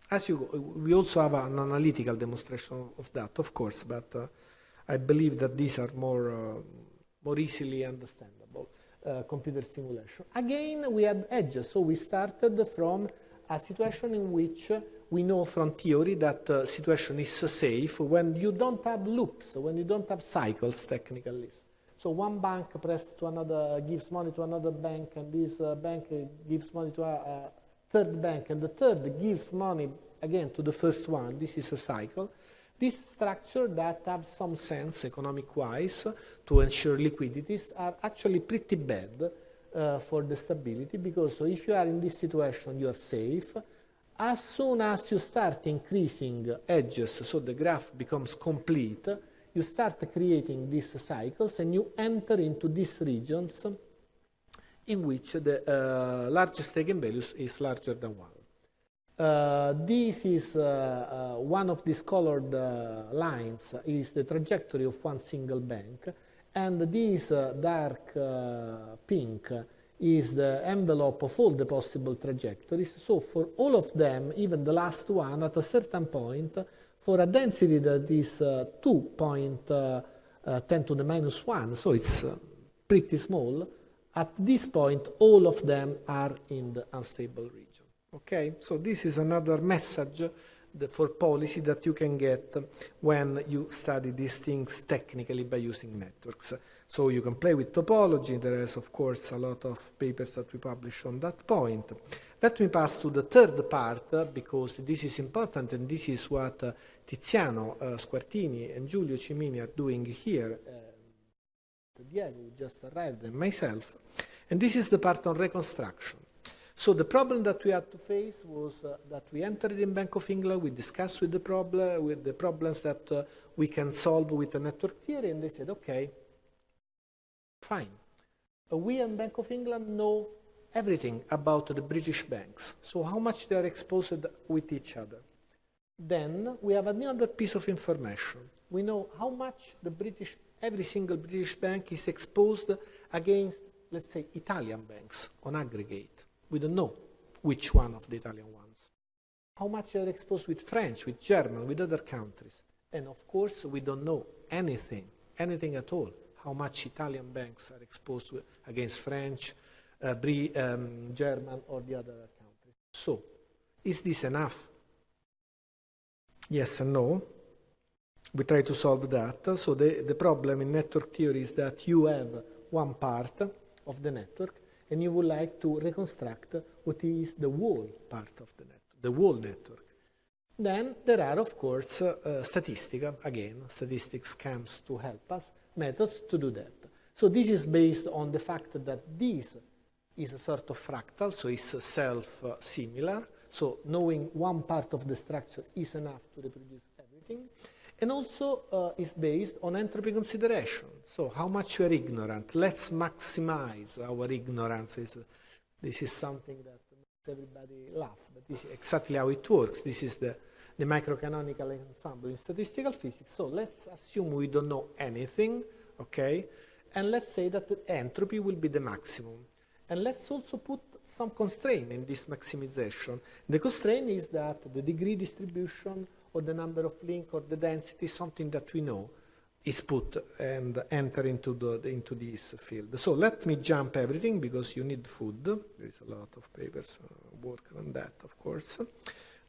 as you go, we also have an analytical demonstration of that, of course, but I believe that these are more easily understandable. Computer simulation. Again, we had edges, so we started from a situation in which we know from theory that the situation is safe when you don't have loops, when you don't have cycles, technically. So one bank pressed to another, gives money to another bank, and this bank gives money to a third bank, and the third gives money again to the first one. This is a cycle. This structure that have some sense economic-wise to ensure liquidities are actually pretty bad for the stability, because so if you are in this situation, you are safe. As soon as you start increasing edges, so the graph becomes complete, you start creating these cycles and you enter into these regions in which the largest eigenvalue is larger than 1. This is one of these colored lines is the trajectory of one single bank, and this dark pink is the envelope of all the possible trajectories. So for all of them, even the last one, at a certain point, for a density that is 2.10 to the minus 1, so it's pretty small, at this point, all of them are in the unstable region. Okay, so this is another message for policy that you can get when you study these things technically by using networks. So you can play with topology. There is, of course, a lot of papers that we publish on that point. Let me pass to the third part, because this is important, and this is what Tiziano Squartini and Giulio Cimini are doing here. Diego, who just arrived, and myself. And this is the part on reconstruction. So the problem that we had to face was that we entered in Bank of England, we discussed with the problems that we can solve with the network theory, and they said, okay, fine. We in Bank of England know everything about the British banks, so how much they are exposed with each other. Then we have another piece of information. We know how much every single British bank is exposed against let's say, Italian banks on aggregate. We don't know which one of the Italian ones. How much are exposed with French, with German, with other countries. And of course, we don't know anything at all, how much Italian banks are exposed against French, German, or the other countries. So, is this enough? Yes and no. We try to solve that. So the problem in network theory is that you have one part of the network and you would like to reconstruct what is the whole part of the network, the whole network. Then there are, of course, statistics comes to help us, methods to do that. So this is based on the fact that this is a sort of fractal, so it's self-similar. So knowing one part of the structure is enough to reproduce everything. And also is based on entropy consideration. So how much you are ignorant. Let's maximize our ignorance. This is something that makes everybody laugh, but this is exactly how it works. This is the microcanonical ensemble in statistical physics. So let's assume we don't know anything, okay? And let's say that the entropy will be the maximum. And let's also put some constraint in this maximization. The constraint is that the degree distribution or the number of link or the density, something that we know, is put and enter into this field. So let me jump everything because you need food. There is a lot of papers working on that, of course.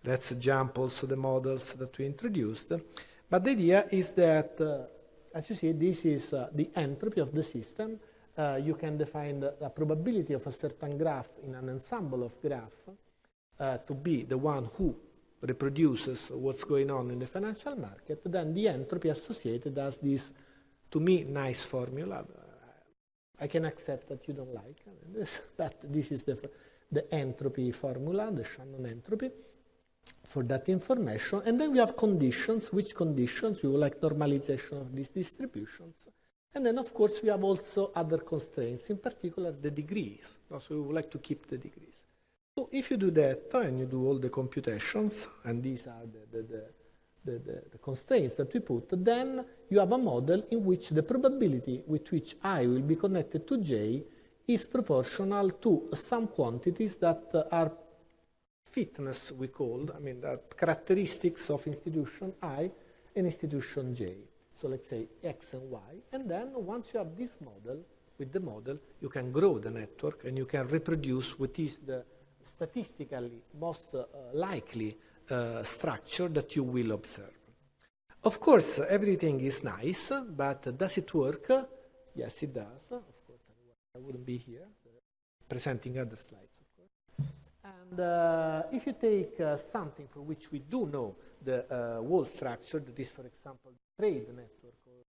Let's jump also the models that we introduced. But the idea is that, as you see, this is the entropy of the system. You can define the probability of a certain graph in an ensemble of graphs to be the one who reproduces what's going on in the financial market. Then the entropy associated as this, to me, nice formula. I can accept that you don't like this, but this is the entropy formula, the Shannon entropy, for that information. And then we have conditions. Which conditions? We would like normalization of these distributions. And then, of course, we have also other constraints, in particular the degrees. So we would like to keep the degrees. So if you do that and you do all the computations, and these are the constraints that we put, then you have a model in which the probability with which I will be connected to J is proportional to some quantities that are fitness, we call, that characteristics of institution I and institution J. So let's say X and Y. And then once you have this model, with the model, you can grow the network and you can reproduce what is the statistically most likely structure that you will observe. Of course, everything is nice, but does it work? Yes, it does. Of course, I wouldn't be here presenting other slides, of course. And if you take something for which we do know the whole structure, that is, for example, the trade network, or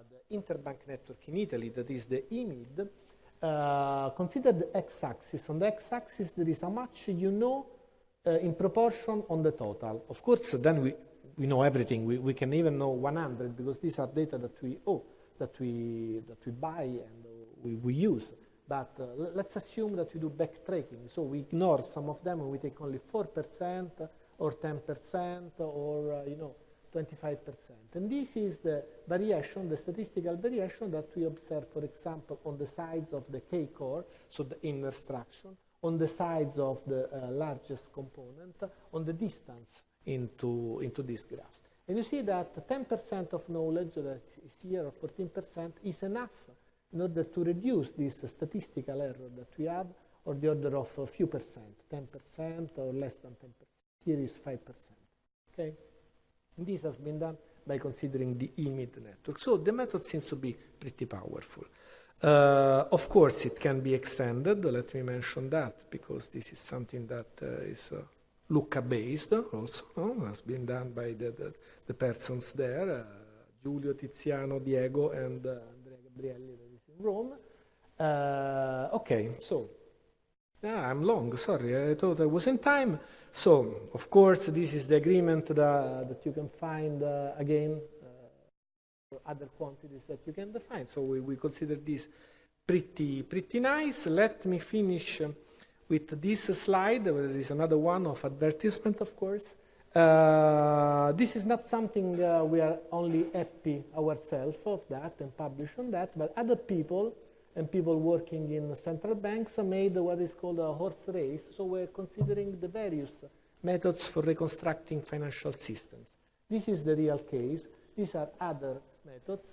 the interbank network in Italy, that is the EMID, consider the x-axis. On the x-axis, there is how much you know in proportion on the total. Of course, then we know everything. We can even know 100 because these are data that we owe, that we buy and we use. But let's assume that we do backtracking. So we ignore some of them and we take only 4% or 10% or 25%. And this is the variation, the statistical variation that we observe, for example, on the sides of the K-core, so the inner structure, on the sides of the largest component, on the distance into this graph. And you see that 10% of knowledge that is here, or 14%, is enough in order to reduce this statistical error that we have, or the order of a few percent, 10% or less than 10%. Here is 5%. Okay? And this has been done by considering the EMID network. So the method seems to be pretty powerful. Of course, it can be extended. Let me mention that, because this is something that is Lucca-based also. Has been done by the persons there, Giulio, Tiziano, Diego, and Andrea Gabrielli, that is in Rome. Okay, so I'm long, sorry, I thought I was in time. So, of course, this is the agreement that you can find again, other quantities that you can define. So we consider this pretty nice. Let me finish with this slide. There is another one of advertisement, of course. This is not something we are only happy ourselves of that and publish on that, but other people and people working in central banks made what is called a horse race. So we're considering the various methods for reconstructing financial systems. This is the real case. These are other methods.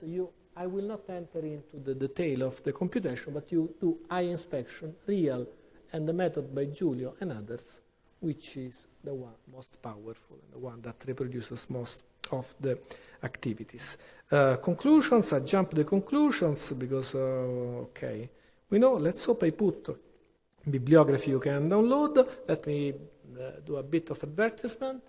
I will not enter into the detail of the computation, but you do eye inspection, real, and the method by Giulio and others, which is the one most powerful and the one that reproduces most of the activities. Conclusions, I jump the conclusions because, okay, we know, let's hope I put bibliography you can download. Let me do a bit of advertisement.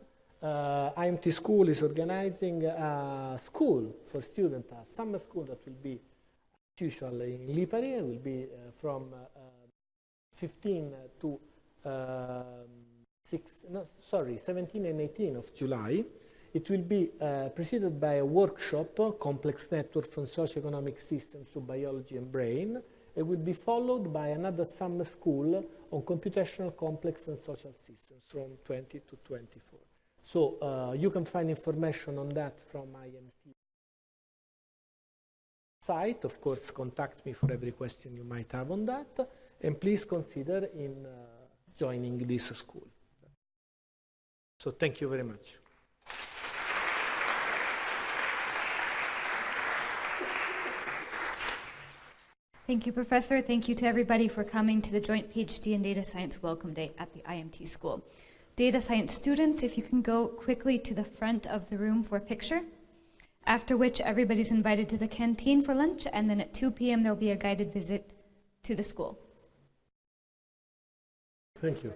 IMT School is organizing a school for students, a summer school that will be usually in Lipari. It will be from 15 to 17 and 18 of July. It will be preceded by a workshop, Complex Network from Socioeconomic Systems to Biology and Brain. It will be followed by another summer school on computational complex and social systems from 20 to 24. So you can find information on that from IMT site. Of course, contact me for every question you might have on that. And please consider in joining this school. So thank you very much. Thank you, Professor. Thank you to everybody for coming to the Joint PhD in Data Science Welcome Day at the IMT School. Data science students, if you can go quickly to the front of the room for a picture, after which everybody's invited to the canteen for lunch, and then at 2 p.m. there will be a guided visit to the school. Thank you.